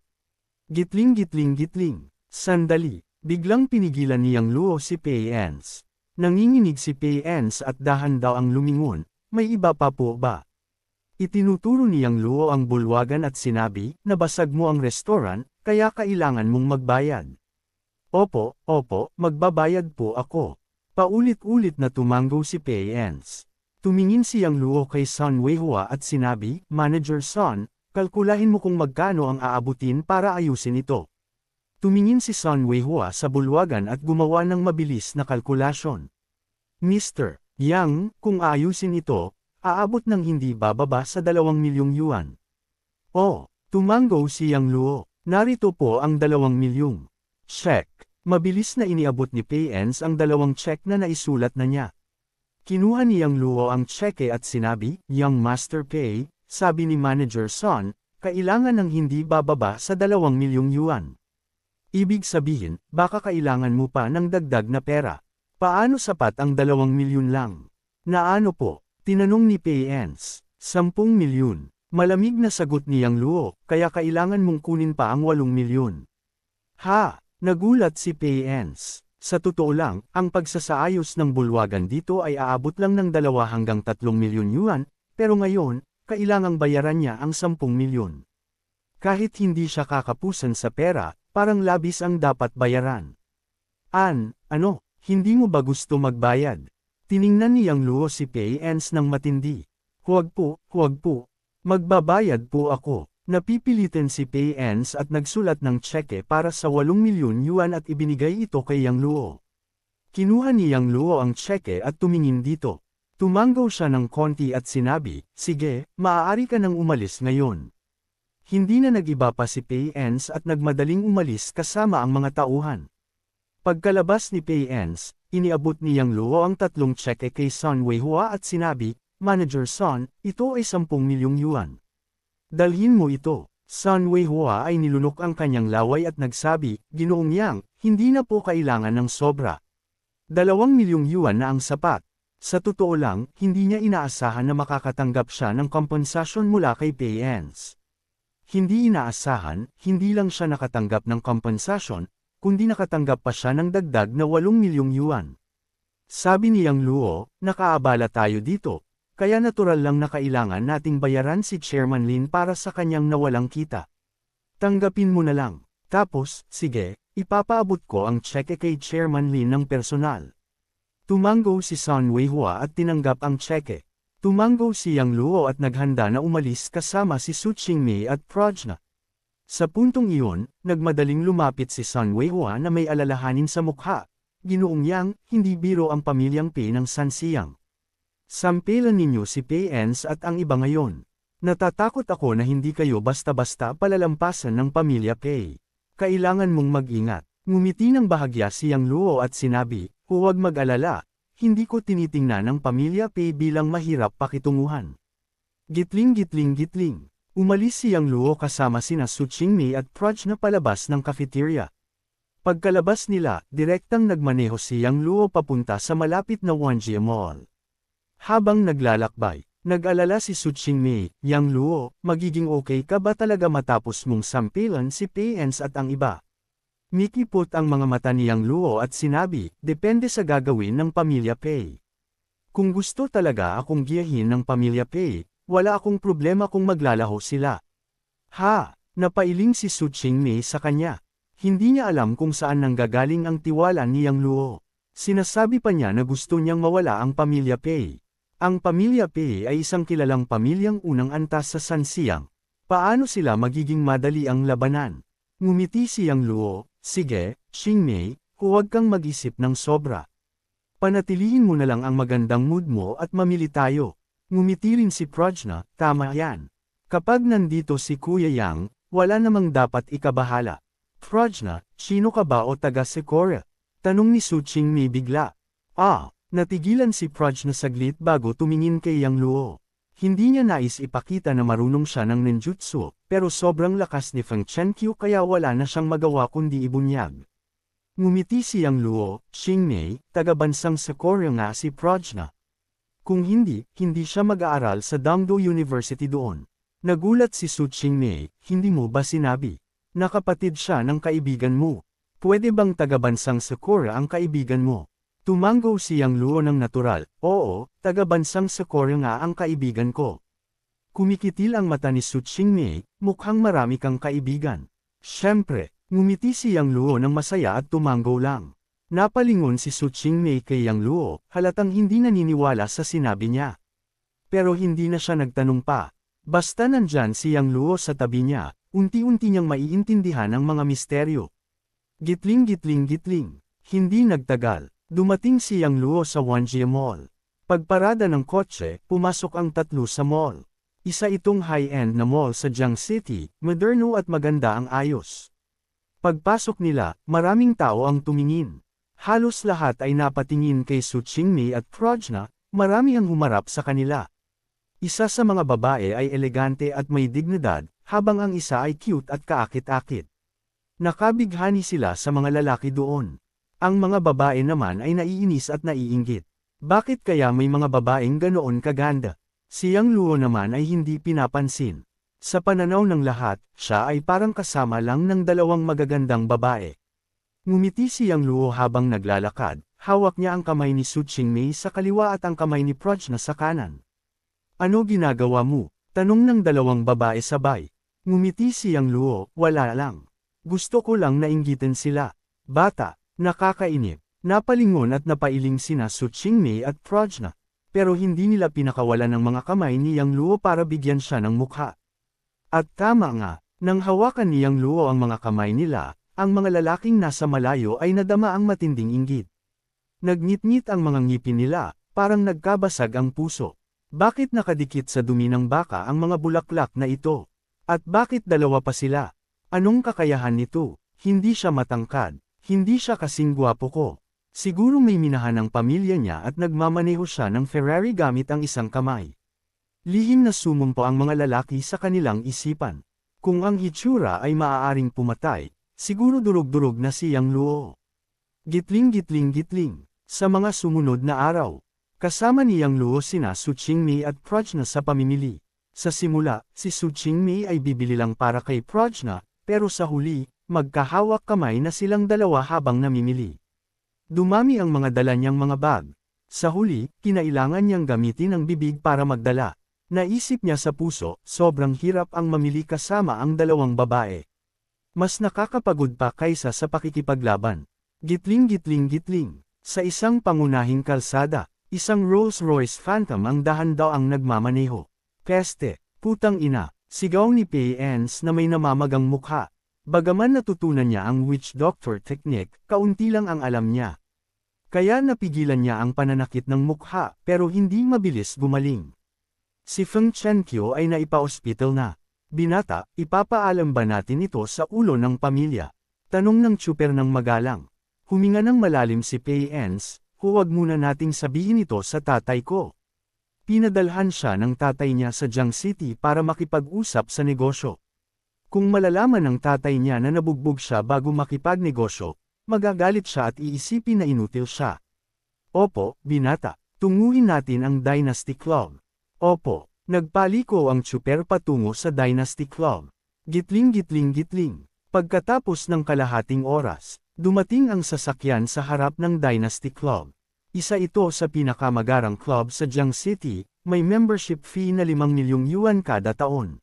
Gitling. Sandali, biglang pinigilan ni Yang Luo si Pei Ens. Nanginginig si Pei Ens at dahan daw ang lumingon, may iba pa po ba? Itinuturo ni Yang Luo ang bulwagan at sinabi, nabasag mo ang restaurant, kaya kailangan mong magbayad. Opo, magbabayad po ako. Paulit-ulit na tumango si Pei Ens. Tumingin si Yang Luo kay Sun Weihua at sinabi, Manager Sun, kalkulahin mo kung magkano ang aabutin para ayusin ito. Tumingin si Sun Weihua sa bulwagan at gumawa ng mabilis na kalkulasyon. Mr. Yang, kung aayusin ito, aabot ng hindi bababa sa 2 milyong yuan. Oh, tumango si Yang Luo. Narito po ang 2 milyong. Check. Mabilis na iniabot ni Pei Ens ang 2 check na naisulat na niya. Kinuha ni Yang Luo ang cheque at sinabi, Young Master Pei, sabi ni Manager Sun, kailangan ng hindi bababa sa 2 milyong yuan. Ibig sabihin, baka kailangan mo pa ng dagdag na pera. Paano sapat ang 2 milyon lang? Naano po? Tinanong ni Pei Ens. 10 milyon. Malamig na sagot ni Yang Luo, kaya kailangan mong kunin pa ang 8 milyon. Ha! Nagulat si Pei Ens. Sa totoo lang, ang pagsasaayos ng bulwagan dito ay aabot lang ng 2 hanggang 3 milyon yuan, pero ngayon, kailangang bayaran niya ang 10 milyon. Kahit hindi siya kakapusan sa pera, parang labis ang dapat bayaran. Ano, hindi mo ba gusto magbayad? Tiningnan ni Yang Luo si Pei Ens ng matindi. Huwag po, magbabayad po ako. Napipilitin si Pei Ens at nagsulat ng tseke para sa 8 milyon yuan at ibinigay ito kay Yang Luo. Kinuha ni Yang Luo ang tseke at tumingin dito. Tumango siya ng konti at sinabi, sige, maaari ka nang umalis ngayon. Hindi na nag-iba pa si Pei Ens at nagmadaling umalis kasama ang mga tauhan. Pagkalabas ni Pei Ens, iniabot ni Yang Luo ang 3 tseke kay Sun Weihua at sinabi, Manager Sun, ito ay 10 milyong yuan. Dalhin mo ito. Sun Weihua ay nilunok ang kanyang laway at nagsabi, Ginoong Yang, hindi na po kailangan ng sobra. 2 milyong yuan na ang sapat. Sa totoo lang, hindi niya inaasahan na makakatanggap siya ng kompensasyon mula kay Pei Ens. Hindi inaasahan, hindi lang siya nakatanggap ng kompensasyon, kundi nakatanggap pa siya ng dagdag na 8 milyong yuan. Sabi ni Yang Luo, nakaabala tayo dito, kaya natural lang na kailangan nating bayaran si Chairman Lin para sa kanyang nawalang kita. Tanggapin mo na lang. Tapos, sige, ipapaabot ko ang tseke kay Chairman Lin ng personal. Tumango si Sun Weihua at tinanggap ang tseke. Tumango si Yang Luo at naghanda na umalis kasama si Su Qingmei at Prajna. Sa puntong iyon, nagmadaling lumapit si Sun Weihua na may alalahanin sa mukha. Ginoong Yang, hindi biro ang pamilyang Pei ng Sansiyang. Sampilan ninyo si Pei Ens at ang iba ngayon. Natatakot ako na hindi kayo basta-basta palalampasan ng pamilya Pei. Kailangan mong mag-ingat. Ngumiti ng bahagya si Yang Luo at sinabi, huwag mag-alala. Hindi ko tinitingnan ang pamilya Pei bilang mahirap pakitunguhan. Gitling. Umalis si Yang Luo kasama sina Su Qingmei at Prajna palabas ng cafeteria. Pagkalabas nila, direktang nagmaneho si Yang Luo papunta sa malapit na Wanjie Mall. Habang naglalakbay, nag-alala si Su Qingmei, Yang Luo, magiging okay ka ba talaga matapos mong sampilan si Pei Ens at ang iba? Mikipot ang mga mata ni Yang Luo at sinabi, depende sa gagawin ng pamilya Pei. Kung gusto talaga akong giyahin ng pamilya Pei, wala akong problema kung maglalaho sila. Ha! Napailing si Su Qingmei sa kanya. Hindi niya alam kung saan nanggagaling ang tiwala ni Yang Luo. Sinasabi pa niya na gusto niyang mawala ang pamilya Pei. Ang pamilya Pei ay isang kilalang pamilyang unang antas sa Sansiyang. Paano sila magiging madali ang labanan? Ngumiti si Yang Luo, sige, Qingmei, huwag kang mag-isip ng sobra. Panatilihin mo na lang ang magandang mood mo at mamili tayo. Ngumiti rin si Prajna, tama yan. Kapag nandito si Kuya Yang, wala namang dapat ikabahala. Prajna, sino ka ba o taga Sequoia? Tanong ni Su Qingmei bigla. Natigilan si Prajna saglit bago tumingin kay Yang Luo. Hindi niya nais ipakita na marunong siya ng ninjutsu, pero sobrang lakas ni Feng Chenkyu kaya wala na siyang magawa kundi ibunyag. Ngumiti si Yang Luo, Qingmei, taga-bansang Sequoia nga si Prajna. Kung hindi siya mag-aaral sa Dongdo University doon. Nagulat si Su Qingmei, hindi mo ba sinabi? Nakapatid siya ng kaibigan mo. Pwede bang taga-bansang Sakura ang kaibigan mo? Tumango si Yang Luo ng natural, oo, taga-bansang Sakura nga ang kaibigan ko. Kumikitil ang mata ni Su Qingmei, mukhang marami kang kaibigan. Siyempre, ngumiti si Yang Luo ng masaya at tumango lang. Napalingon si Su Qingmei kay Yang Luo, halatang hindi naniniwala sa sinabi niya. Pero hindi na siya nagtanong pa. Basta nandyan si Yang Luo sa tabi niya, unti-unti niyang maiintindihan ang mga misteryo. Gitling gitling gitling. Hindi nagtagal. Dumating si Yang Luo sa Wanjie Mall. Pagparada ng kotse, pumasok ang tatlo sa mall. Isa itong high-end na mall sa Jiang City, moderno at maganda ang ayos. Pagpasok nila, maraming tao ang tumingin. Halos lahat ay napatingin kay Su Qingmei at Prajna, marami ang humarap sa kanila. Isa sa mga babae ay elegante at may dignidad, habang ang isa ay cute at kaakit-akit. Nakabighani sila sa mga lalaki doon. Ang mga babae naman ay naiinis at naiinggit. Bakit kaya may mga babaeng ganoon kaganda? Si Yang Luo naman ay hindi pinapansin. Sa pananaw ng lahat, siya ay parang kasama lang ng dalawang magagandang babae. Ngumiti si Yang Luo habang naglalakad, hawak niya ang kamay ni Su Qingmei sa kaliwa at ang kamay ni Prajna sa kanan. Ano ginagawa mo? Tanong ng dalawang babae sabay. Ngumiti si Yang Luo, wala lang. Gusto ko lang nainggitin sila. Bata, nakakainip. Napalingon at napailing sina Su Qingmei at Prajna. Pero hindi nila pinakawalan ng mga kamay ni Yang Luo para bigyan siya ng mukha. At tama nga, nang hawakan ni Yang Luo ang mga kamay nila, ang mga lalaking nasa malayo ay nadama ang matinding inggit. Nagngit-ngit ang mga ngipin nila, parang nagkabasag ang puso. Bakit nakadikit sa dumi ng baka ang mga bulaklak na ito? At bakit dalawa pa sila? Anong kakayahan nito? Hindi siya matangkad. Hindi siya kasing gwapo ko. Siguro may minahan ang pamilya niya at nagmamaneho siya ng Ferrari gamit ang isang kamay. Lihim na sumumpo ang mga lalaki sa kanilang isipan. Kung ang hitsura ay maaaring pumatay, siguro durog-durog na si Yang Luo. Gitling gitling gitling. Sa mga sumunod na araw, kasama ni Yang Luo sina Su Qingmei at Prajna sa pamimili. Sa simula, si Su Qingmei ay bibili lang para kay Prajna, pero sa huli, magkahawak kamay na silang dalawa habang namimili. Dumami ang mga dala niyang mga bag. Sa huli, kinailangan niyang gamitin ang bibig para magdala. Naisip niya sa puso, sobrang hirap ang mamili kasama ang dalawang babae. Mas nakakapagod pa kaysa sa pakikipaglaban. Gitling gitling gitling. Sa isang pangunahing kalsada, isang Rolls-Royce Phantom ang dahan-daw ang nagmamaneho. Peste, putang ina, sigaw ni Pei Ens na may namamagang mukha. Bagaman natutunan niya ang witch doctor technique, kaunti lang ang alam niya. Kaya napigilan niya ang pananakit ng mukha, pero hindi mabilis gumaling. Si Feng Chenkyo ay naipa-ospital na. Binata, ipapaalam ba natin ito sa ulo ng pamilya? Tanong ng tsuper ng magalang. Huminga ng malalim si Pei Ens, huwag muna nating sabihin ito sa tatay ko. Pinadalhan siya ng tatay niya sa Jiang City para makipag-usap sa negosyo. Kung malalaman ng tatay niya na nabugbog siya bago makipagnegosyo, magagalit siya at iisipin na inutil siya. Opo, binata, tunguhin natin ang Dynasty Club. Opo, nagpaliko ang tsuper patungo sa Dynasty Club. Gitling gitling gitling. Pagkatapos ng kalahating oras, dumating ang sasakyan sa harap ng Dynasty Club. Isa ito sa pinakamagarang club sa Jiang City, may membership fee na 5 milyong yuan kada taon.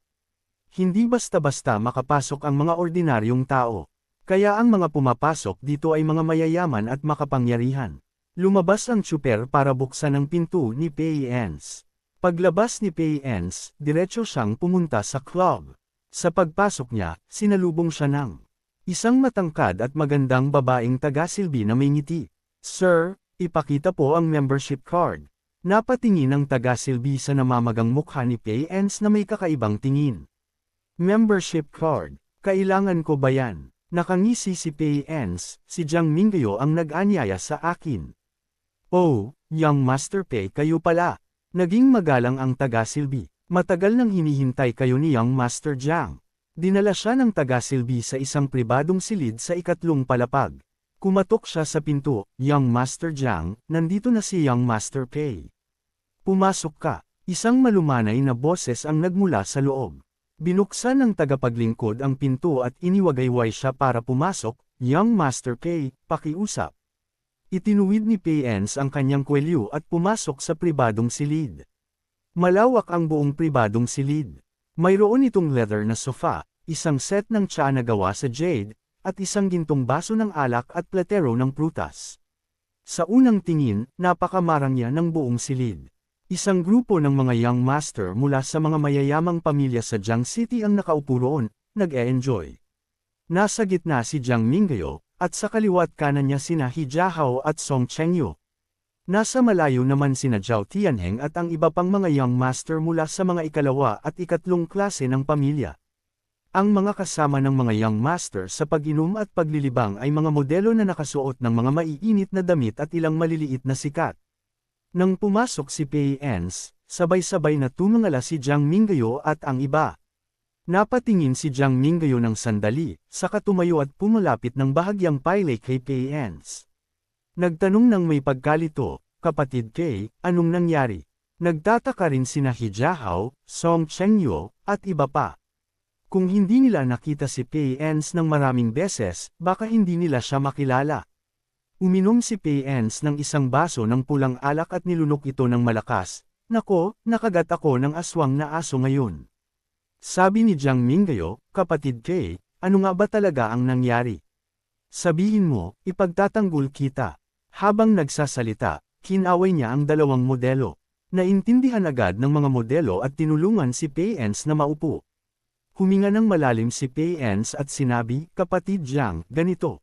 Hindi basta-basta makapasok ang mga ordinaryong tao. Kaya ang mga pumapasok dito ay mga mayayaman at makapangyarihan. Lumabas ang tsuper para buksan ang pinto ni Pei Ens. Paglabas ni Pei Ens, diretso siyang pumunta sa club. Sa pagpasok niya, sinalubong siya ng isang matangkad at magandang babaeng taga-silbi na may ngiti. Sir, ipakita po ang membership card. Napatingin ang taga-silbi sa namamagang mukha ni Pei Ens na may kakaibang tingin. Membership card, kailangan ko ba yan? Nakangisi si Pei Ens, si Jiang Mingyo ang nag-anyaya sa akin. Oh, Young Master Pei kayo pala. Naging magalang ang taga-silbi. Matagal nang hinihintay kayo ni Young Master Jiang. Dinala siya ng taga-silbi sa isang pribadong silid sa ikatlong palapag. Kumatok siya sa pinto, Young Master Jiang, nandito na si Young Master Pei. Pumasok ka. Isang malumanay na boses ang nagmula sa loob. Binuksan ng tagapaglingkod ang pinto at iniwagayway siya para pumasok. "Young Master Pei, pakiusap." Itinuwid ni Pei-ens ang kanyang kwelyo at pumasok sa pribadong silid. Malawak ang buong pribadong silid. Mayroon itong leather na sofa, isang set ng tsa na gawa sa jade, at isang gintong baso ng alak at platero ng prutas. Sa unang tingin, napakamarangya ng buong silid. Isang grupo ng mga young master mula sa mga mayayamang pamilya sa Jiang City ang nakaupo roon, nag-e-enjoy. Nasa gitna si Jiang Mingyo, at sa kaliwat kanan niya sina He Jiahao at Song Chengyu. Nasa malayo naman sina Zhao Tianheng at ang iba pang mga young master mula sa mga ikalawa at ikatlong klase ng pamilya. Ang mga kasama ng mga young master sa pag-inom at paglilibang ay mga modelo na nakasuot ng mga maiinit na damit at ilang maliliit na sikat. Nang pumasok si Pei-ens, sabay-sabay na tumingala si Jiang Mingyo at ang iba. Napatingin si Jiang Mingyo ng sandali, saka tumayo at pumalapit ng bahagyang pailay kay Pei-ens. Nagtanong ng may pagkalito, "Kapatid Kay, anong nangyari?" Nagtataka rin sina He Jiahao, Song Chengyu, at iba pa. Kung hindi nila nakita si Pei-ens ng maraming beses, baka hindi nila siya makilala. Uminom si Pei-ens ng isang baso ng pulang alak at nilunok ito ng malakas. "Nako, nakagat ako ng aswang na aso ngayon." Sabi ni Jiang Mingyo, "Kapatid Kay, ano nga ba talaga ang nangyari? Sabihin mo, ipagtatanggol kita." Habang nagsasalita, kinaway niya ang dalawang modelo. Naintindihan agad ng mga modelo at tinulungan si Pei-ens na maupo. Huminga ng malalim si Pei-ens at sinabi, "Kapatid Jiang, ganito."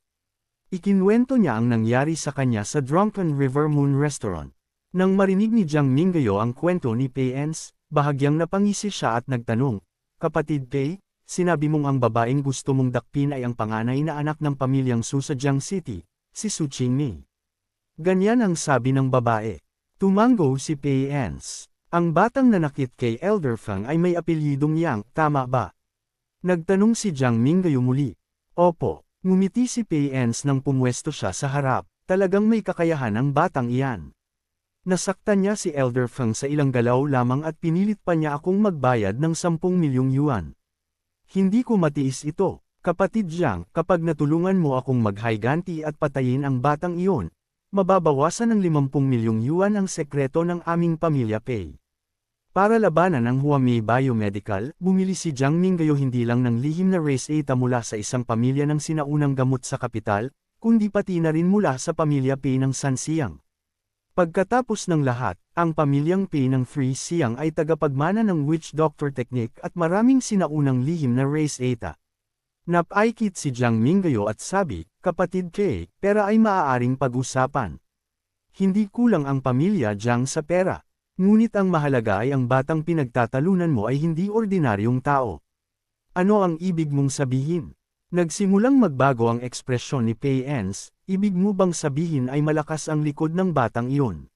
Ikinwento niya ang nangyari sa kanya sa Drunken River Moon Restaurant. Nang marinig ni Jiang Mingyo ang kwento ni Pei-ens, bahagyang napangisi siya at nagtanong, "Kapatid Pei, sinabi mong ang babaeng gusto mong dakpin ay ang panganay na anak ng pamilyang Su sa Jiang City, si Su Qingmei." Ganyan ang sabi ng babae. Tumango si Pei-ens. "Ang batang nanakit kay Elder Feng ay may apelyidong Yang, tama ba?" Nagtanong si Jiang Mingyo muli. "Opo." Ngumiti si Pei-ens nang pumwesto siya sa harap. Talagang may kakayahan ang batang iyan. Nasaktan niya si Elder Feng sa ilang galaw lamang at pinilit pa niya akong magbayad ng 10 milyong yuan. Hindi ko matiis ito. "Kapatid Jiang, kapag natulungan mo akong maghiganti at patayin ang batang iyon, mababawasan ng 50 milyong yuan ang sekreto ng aming pamilya Pei." Para labanan ang Huami Biomedical, bumili si Jiang Mingyo hindi lang ng lihim na race eta mula sa isang pamilya ng sinaunang gamot sa kapital, kundi pati na rin mula sa pamilya Pei ng San Siang. Pagkatapos ng lahat, ang pamilyang Pei ng Three Siang ay tagapagmana ng witch doctor technique at maraming sinaunang lihim na race eta. Napaikit si Jiang Mingyo at sabi, "Kapatid Kay, pera ay maaaring pag-usapan. Hindi kulang ang pamilya Jiang sa pera. Ngunit ang mahalaga ay ang batang pinagtatalunan mo ay hindi ordinaryong tao." "Ano ang ibig mong sabihin?" Nagsimulang magbago ang ekspresyon ni Pei-ens, "Ibig mo bang sabihin ay malakas ang likod ng batang iyon?"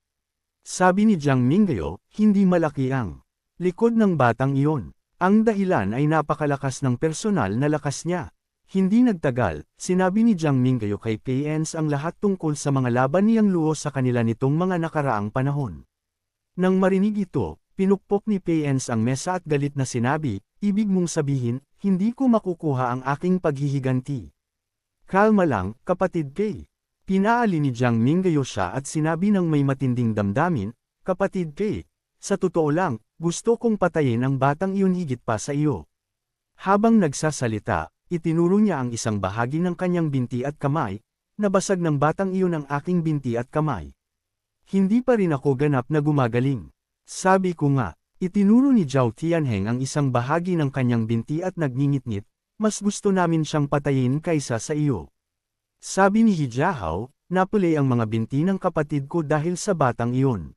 Sabi ni Jiang Mingyo, "Hindi malaki ang likod ng batang iyon. Ang dahilan ay napakalakas ng personal na lakas niya." Hindi nagtagal, sinabi ni Jiang Mingyo kay Pei-ens ang lahat tungkol sa mga laban niyang luo sa kanila nitong mga nakaraang panahon. Nang marinig ito, pinukpok ni Pei-ens ang mesa at galit na sinabi, "Ibig mong sabihin, hindi ko makukuha ang aking paghihiganti." "Kalma lang, kapatid Pei." Pinaali ni Jiang Mingyo siya at sinabi ng may matinding damdamin, "Kapatid Pei, sa totoo lang, gusto kong patayin ang batang iyon higit pa sa iyo." Habang nagsasalita, itinuro niya ang isang bahagi ng kanyang binti at kamay, "Nabasag ng batang iyon ang aking binti at kamay. Hindi pa rin ako ganap na gumagaling." "Sabi ko nga." Itinuro ni Zhao Tianheng ang isang bahagi ng kanyang binti at nagngingit-ngit, "Mas gusto namin siyang patayin kaysa sa iyo." Sabi ni He Jiahao, "Napuli ang mga binti ng kapatid ko dahil sa batang iyon."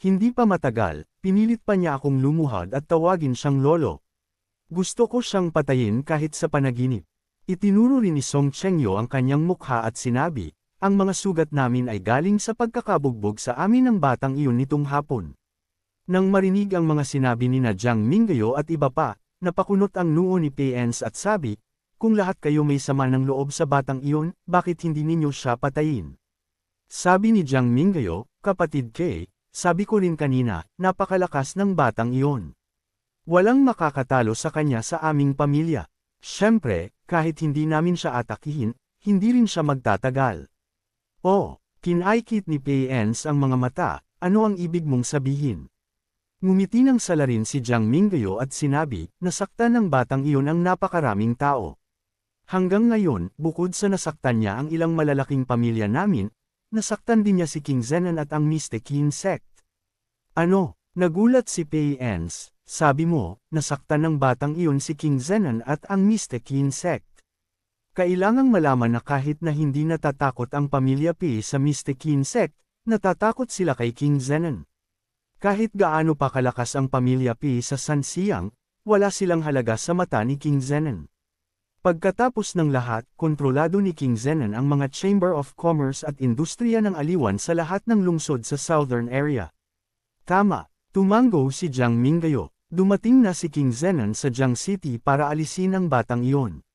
Hindi pa matagal, pinilit pa niya akong lumuhad at tawagin siyang lolo. Gusto ko siyang patayin kahit sa panaginip. Itinuro rin ni Song Chengyu ang kanyang mukha at sinabi, "Ang mga sugat namin ay galing sa pagkakabugbog sa amin ng batang iyon nitong hapon." Nang marinig ang mga sinabi ni na Jiang Mingyo at iba pa, napakunot ang noo ni Pei-ens at sabi, "Kung lahat kayo may sama ng loob sa batang iyon, bakit hindi ninyo siya patayin?" Sabi ni Jiang Mingyo, "Kapatid Kay, sabi ko rin kanina, napakalakas ng batang iyon. Walang makakatalo sa kanya sa aming pamilya. Siyempre, kahit hindi namin siya atakihin, hindi rin siya magtatagal. Oh, kinaikit ni Payens ang mga mata, ano ang ibig mong sabihin? Ngumiti ng salarin si Jiang Mingyo at sinabi, nasaktan ng batang iyon ang napakaraming tao. Hanggang ngayon, bukod sa nasaktan niya ang ilang malalaking pamilya namin, nasaktan din niya si King Zenon at ang Mystic Insect. Ano? Nagulat si Payens, sabi mo, nasaktan ng batang iyon si King Zenon at ang Mystic Insect. Kailangang malaman na kahit na hindi natatakot ang pamilya P sa Mystic Insect, natatakot sila kay King Zenon. Kahit gaano pa kalakas ang pamilya P sa Sanxiang, wala silang halaga sa mata ni King Zenon. Pagkatapos ng lahat, kontrolado ni King Zenon ang mga Chamber of Commerce at industriya ng aliwan sa lahat ng lungsod sa southern area. Tama. Tumango si Jiang Mingyo, dumating na si King Zenon sa Jiang City para alisin ang batang iyon.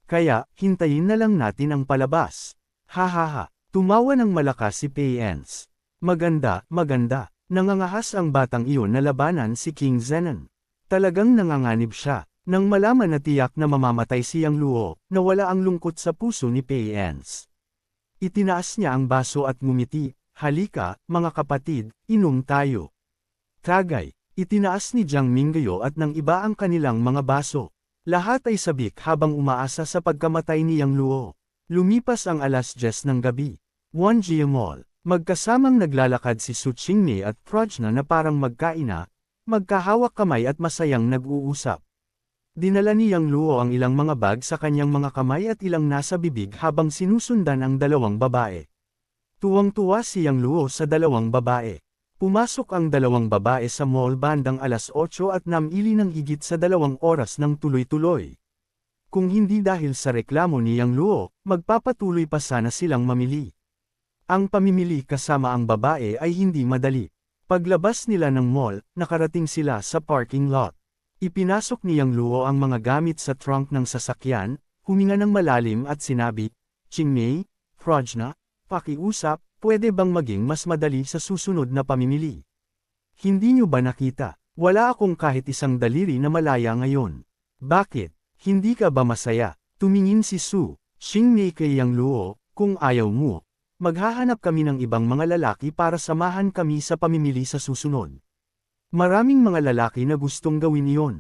Kaya, hintayin na lang natin ang palabas. Hahaha, tumawa ng malakas si Payens. Maganda, maganda, nangangahas ang batang iyon na labanan si King Zenon. Talagang nanganganib siya, nang malaman na tiyak na mamamatay si Yang Luo, nawala ang lungkot sa puso ni Payens. Itinaas niya ang baso at ngumiti, halika, mga kapatid, inom tayo. Tagay, itinaas ni Jiang Mingyo at ng iba ang kanilang mga baso. Lahat ay sabik habang umaasa sa pagkamatay ni Yang Luo. Lumipas ang 10:00 ng gabi. Wanjie Mall, magkasamang naglalakad si Su Qingmei at Prajna na parang magkaina, magkahawak kamay at masayang nag-uusap. Dinala ni Yang Luo ang ilang mga bag sa kanyang mga kamay at ilang nasa bibig habang sinusundan ang dalawang babae. Tuwang-tuwa si Yang Luo sa dalawang babae. Pumasok ang dalawang babae sa mall bandang 8:00 at namili ng higit sa 2 oras ng tuloy-tuloy. Kung hindi dahil sa reklamo ni Yang Luo, magpapatuloy pa sana silang mamili. Ang pamimili kasama ang babae ay hindi madali. Paglabas nila ng mall, nakarating sila sa parking lot. Ipinasok ni Yang Luo ang mga gamit sa trunk ng sasakyan, huminga ng malalim at sinabi, Qingmei, Prajna, pakiusap, pwede bang maging mas madali sa susunod na pamimili? Hindi nyo ba nakita? Wala akong kahit isang daliri na malaya ngayon. Bakit? Hindi ka ba masaya? Tumingin si Su Qingmei kay Yang Luo, kung ayaw mo, maghahanap kami ng ibang mga lalaki para samahan kami sa pamimili sa susunod. Maraming mga lalaki na gustong gawin iyon.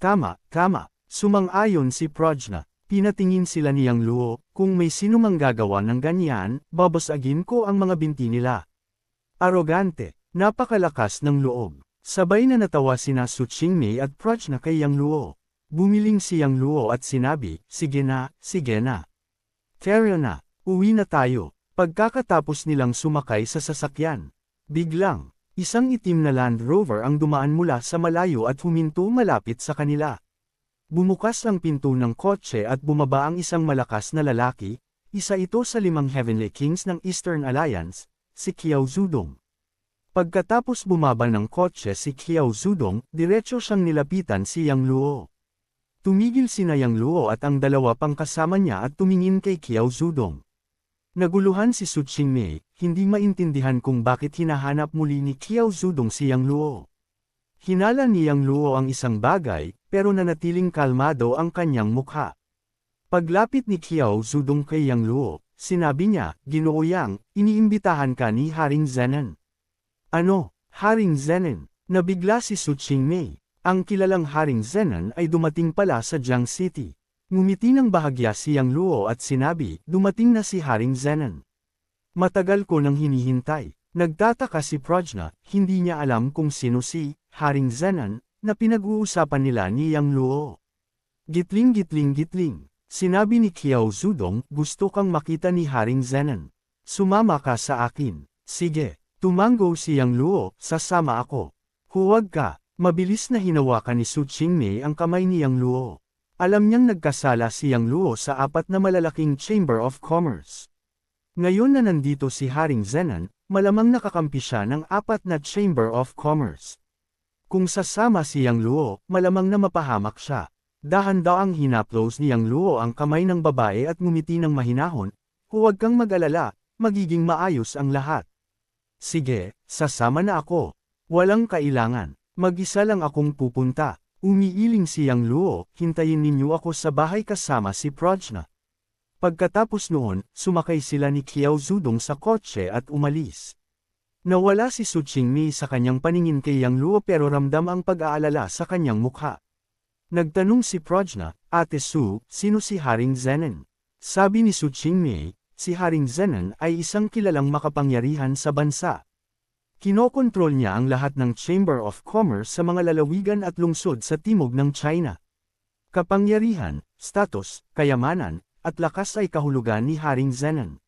Tama, tama, sumang-ayon si Prajna. Pinatingin sila ni Yang Luo, kung may sino mang gagawa ng ganyan, babasagin ko ang mga binti nila. Arogante, napakalakas ng loob. Sabay na natawa sina Su Qingmei at Prajna kay Yang Luo. Bumiling si Yang Luo at sinabi, sige na, sige na. Tara na, uwi na tayo. Pagkakatapos nilang sumakay sa sasakyan. Biglang, isang itim na Land Rover ang dumaan mula sa malayo at huminto malapit sa kanila. Bumukas ang pinto ng kotse at bumaba ang isang malakas na lalaki, isa ito sa 5 Heavenly Kings ng Eastern Alliance, si Qiao Zudong. Pagkatapos bumaba ng kotse si Qiao Zudong, diretso siyang nilapitan si Yang Luo. Tumigil sina Yang Luo at ang dalawa pang kasama niya at tumingin kay Qiao Zudong. Naguluhan si Su Qingmei, hindi maintindihan kung bakit hinahanap muli ni Qiao Zudong si Yang Luo. Hinala ni Yang Luo ang isang bagay, pero nanatiling kalmado ang kanyang mukha. Paglapit ni Qiao Zudong kay Yang Luo, sinabi niya, Ginoo Yang, iniimbitahan ka ni Haring Zenon. Ano, Haring Zenon? Nabigla si Su Qingmei. Ang kilalang Haring Zenon ay dumating pala sa Jiang City. Ngumiti ng bahagya si Yang Luo at sinabi, dumating na si Haring Zenon. Matagal ko nang hinihintay. Nagtataka si Prajna, hindi niya alam kung sino si Haring Zenon na pinag-uusapan nila ni Yang Luo. Gitling gitling gitling. Sinabi ni Qiao Zudong, gusto kang makita ni Haring Zenon. Sumama ka sa akin. Sige. Tumango si Yang Luo, sasama ako. Huwag ka. Mabilis na hinawakan ni Su Qingmei ang kamay ni Yang Luo. Alam niyang nagkasala si Yang Luo sa 4 na malalaking Chamber of Commerce. Ngayon na nandito si Haring Zenon, malamang nakakampi siya ng 4 na Chamber of Commerce. Kung sasama si Yang Luo, malamang na mapahamak siya. Dahan-daang hinaplos ni Yang Luo ang kamay ng babae at ngumiti ng mahinahon, huwag kang mag-alala, magiging maayos ang lahat. Sige, sasama na ako. Walang kailangan, mag-isa lang akong pupunta. Umiiling si Yang Luo, hintayin ninyo ako sa bahay kasama si Prajna. Pagkatapos noon, sumakay sila ni Qiao Zudong sa kotse at umalis. Nawala si Su Qingmei sa kanyang paningin kay Yang Luo pero ramdam ang pag-aalala sa kanyang mukha. Nagtanong si Prajna, Ate Su, sino si Haring Zenon? Sabi ni Su Qingmei, si Haring Zenon ay isang kilalang makapangyarihan sa bansa. Kinokontrol niya ang lahat ng Chamber of Commerce sa mga lalawigan at lungsod sa timog ng China. Kapangyarihan, status, kayamanan, at lakas ay kahulugan ni Haring Zenon.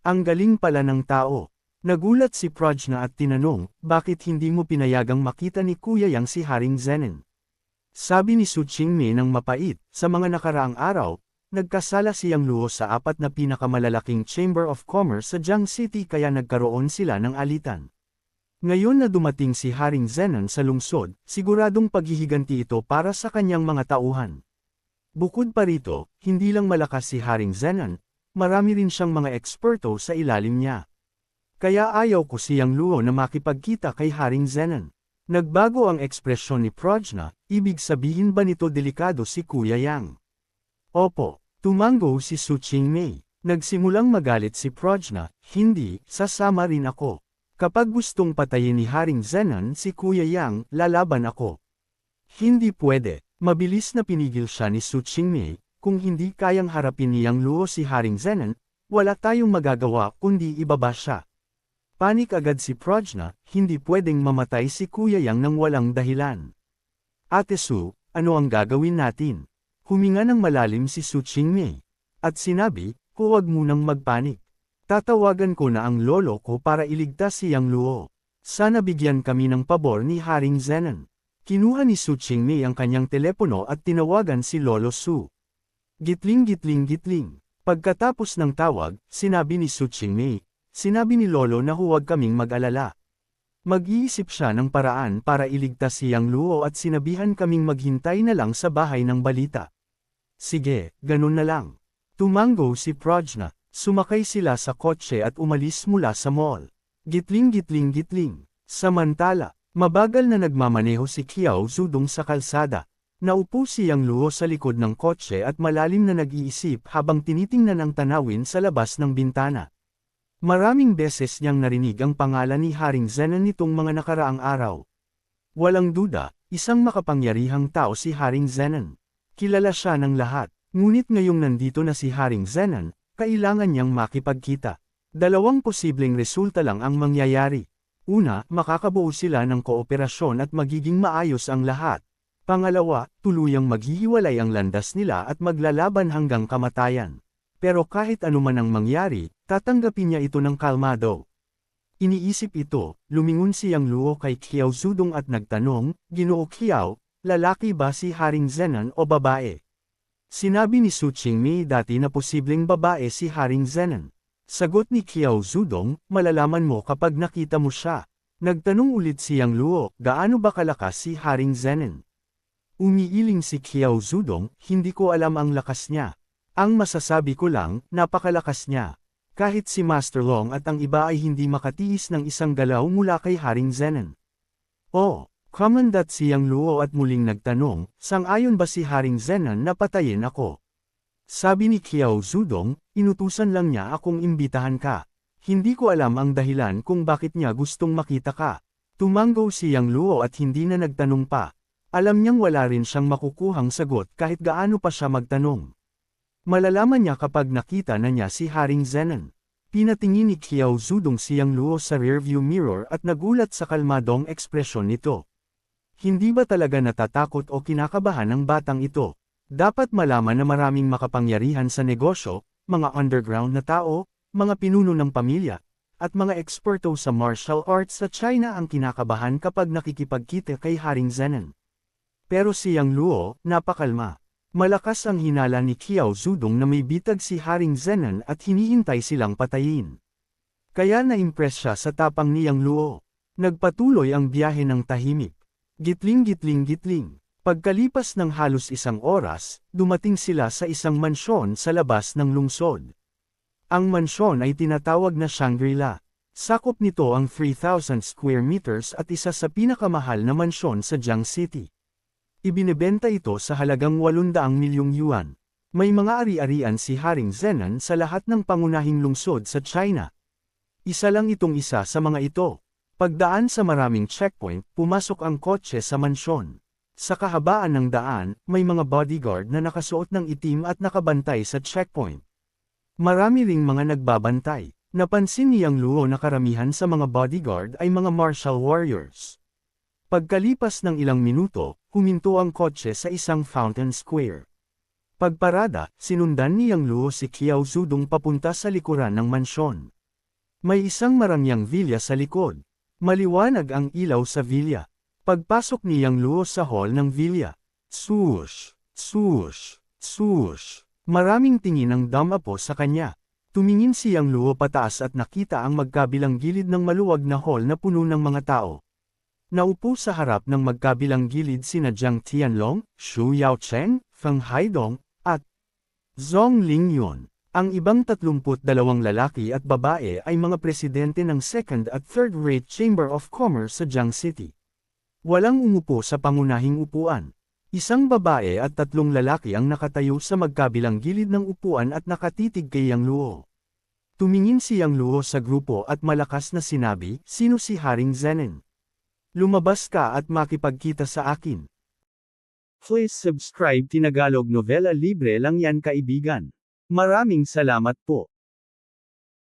Ang galing pala ng tao. Nagulat si Prajna at tinanong, bakit hindi mo pinayagang makita ni Kuya Yang si Haring Zenon? Sabi ni Su Qingmei ng mapait, sa mga nakaraang araw, nagkasala si Yang Luo sa 4 na pinakamalalaking Chamber of Commerce sa Jiang City kaya nagkaroon sila ng alitan. Ngayon na dumating si Haring Zenon sa lungsod, siguradong paghihiganti ito para sa kanyang mga tauhan. Bukod pa rito, hindi lang malakas si Haring Zenon, marami rin siyang mga eksperto sa ilalim niya. Kaya ayaw ko si Yang Luo na makipagkita kay Haring Zenon. Nagbago ang ekspresyon ni Prajna, ibig sabihin ba nito delikado si Kuya Yang? Opo, tumango si Su Qingmei. Nagsimulang magalit si Prajna, hindi, sasama rin ako. Kapag gustong patayin ni Haring Zenon si Kuya Yang, lalaban ako. Hindi pwede. Mabilis na pinigil siya ni Su Qingmei, kung hindi kayang harapin ni Yang Luo si Haring Zenon, wala tayong magagawa kundi ibaba siya. Panik agad si Prajna, hindi pwedeng mamatay si Kuya Yang nang walang dahilan. Ate Su, ano ang gagawin natin? Huminga ng malalim si Su Qingmei. At sinabi, huwag munang magpanik. Tatawagan ko na ang lolo ko para iligtas si Yang Luo. Sana bigyan kami ng pabor ni Haring Zenon. Kinuha ni Su Qingmei ang kanyang telepono at tinawagan si Lolo Su. Gitling gitling gitling. Pagkatapos ng tawag, sinabi ni Su Qingmei, sinabi ni Lolo na huwag kaming mag-alala. Mag-iisip siya ng paraan para iligtas si Yang Luo at sinabihan kaming maghintay na lang sa bahay ng balita. Sige, ganun na lang. Tumango si Prajna. Sumakay sila sa kotse at umalis mula sa mall. Gitling gitling gitling. Samantala, mabagal na nagmamaneho si Qiao Zudong sa kalsada. Naupo si Yang Luo sa likod ng kotse at malalim na nag-iisip habang tinitingnan ang tanawin sa labas ng bintana. Maraming beses niyang narinig ang pangalan ni Haring Zenon nitong mga nakaraang araw. Walang duda, isang makapangyarihang tao si Haring Zenon. Kilala siya ng lahat, ngunit ngayong nandito na si Haring Zenon, kailangan niyang makipagkita. Dalawang posibleng resulta lang ang mangyayari. Una, makakabuo sila ng kooperasyon at magiging maayos ang lahat. Pangalawa, tuluyang maghihiwalay ang landas nila at maglalaban hanggang kamatayan. Pero kahit anuman ang mangyari, tatanggapin niya ito ng kalmado. Iniisip ito, lumingon si Yang Luo kay Qiao Zudong at nagtanong, Ginoo Qiao, lalaki ba si Haring Zenon o babae? Sinabi ni Su Qingmei dati na posibleng babae si Haring Zenon. Sagot ni Qiao Zudong, malalaman mo kapag nakita mo siya. Nagtanong ulit si Yang Luo, gaano ba kalakas si Haring Zenon? Umiiling si Qiao Zudong, hindi ko alam ang lakas niya. Ang masasabi ko lang, napakalakas niya. Kahit si Master Long at ang iba ay hindi makatiis ng isang galaw mula kay Haring Zenon. Oh! Kumandat si Yang Luo at muling nagtanong, sang-ayon ba si Haring Zenon na patayin ako? Sabi ni Qiao Zudong, inutusan lang niya akong imbitahan ka. Hindi ko alam ang dahilan kung bakit niya gustong makita ka. Tumango si Yang Luo at hindi na nagtanong pa. Alam niyang wala rin siyang makukuhang sagot kahit gaano pa siya magtanong. Malalaman niya kapag nakita na niya si Haring Zenon. Pinatingin ni Qiao Zudong si Yang Luo sa rearview mirror at nagulat sa kalmadong ekspresyon nito. Hindi ba talaga natatakot o kinakabahan ang batang ito? Dapat malaman na maraming makapangyarihan sa negosyo, mga underground na tao, mga pinuno ng pamilya, at mga eksperto sa martial arts sa China ang kinakabahan kapag nakikipagkita kay Haring Zenon. Pero si Yang Luo, napakalma. Malakas ang hinala ni Qiao Zudong na may bitag si Haring Zenon at hinihintay silang patayin. Kaya na-impress siya sa tapang ni Yang Luo. Nagpatuloy ang biyahe ng tahimik. Gitling gitling gitling. Pagkalipas ng halos isang oras, dumating sila sa isang mansyon sa labas ng lungsod. Ang mansyon ay tinatawag na Shangri-La. Sakop nito ang 3,000 square meters at isa sa pinakamahal na mansyon sa Jiang City. Ibinebenta ito sa halagang 800 milyong yuan. May mga ari-arian si Haring Zenan sa lahat ng pangunahing lungsod sa China. Isa lang itong isa sa mga ito. Pagdaan sa maraming checkpoint, pumasok ang kotse sa mansyon. Sa kahabaan ng daan, may mga bodyguard na nakasuot ng itim at nakabantay sa checkpoint. Marami ring mga nagbabantay. Napansin ni Yang Luo na karamihan sa mga bodyguard ay mga martial warriors. Pagkalipas ng ilang minuto, huminto ang kotse sa isang fountain square. Pagparada, sinundan ni Yang Luo si Qiao Zudong papunta sa likuran ng mansyon. May isang marangyang villa sa likod. Maliwanag ang ilaw sa villa. Pagpasok ni Yang Luo sa hall ng villa. Swoosh! Swoosh! Swoosh! Maraming tingin ang damapo sa kanya. Tumingin si Yang Luo pataas at nakita ang magkabilang gilid ng maluwag na hall na puno ng mga tao. Naupo sa harap ng magkabilang gilid sina Jiang Tianlong, Xu Yaocheng, Feng Haidong, at Zhong Lingyun. Ang ibang 32 lalaki at babae ay mga presidente ng second at third-rate Chamber of Commerce sa Jiang City. Walang umupo sa pangunahing upuan. Isang babae at 3 lalaki ang nakatayo sa magkabilang gilid ng upuan at nakatitig kay Yang Luo. Tumingin si Yang Luo sa grupo at malakas na sinabi, "Sino si Haring Zenan? Lumabas ka at makipagkita sa akin." Please subscribe Tinagalog Novela, libre lang yan kaibigan. Maraming salamat po.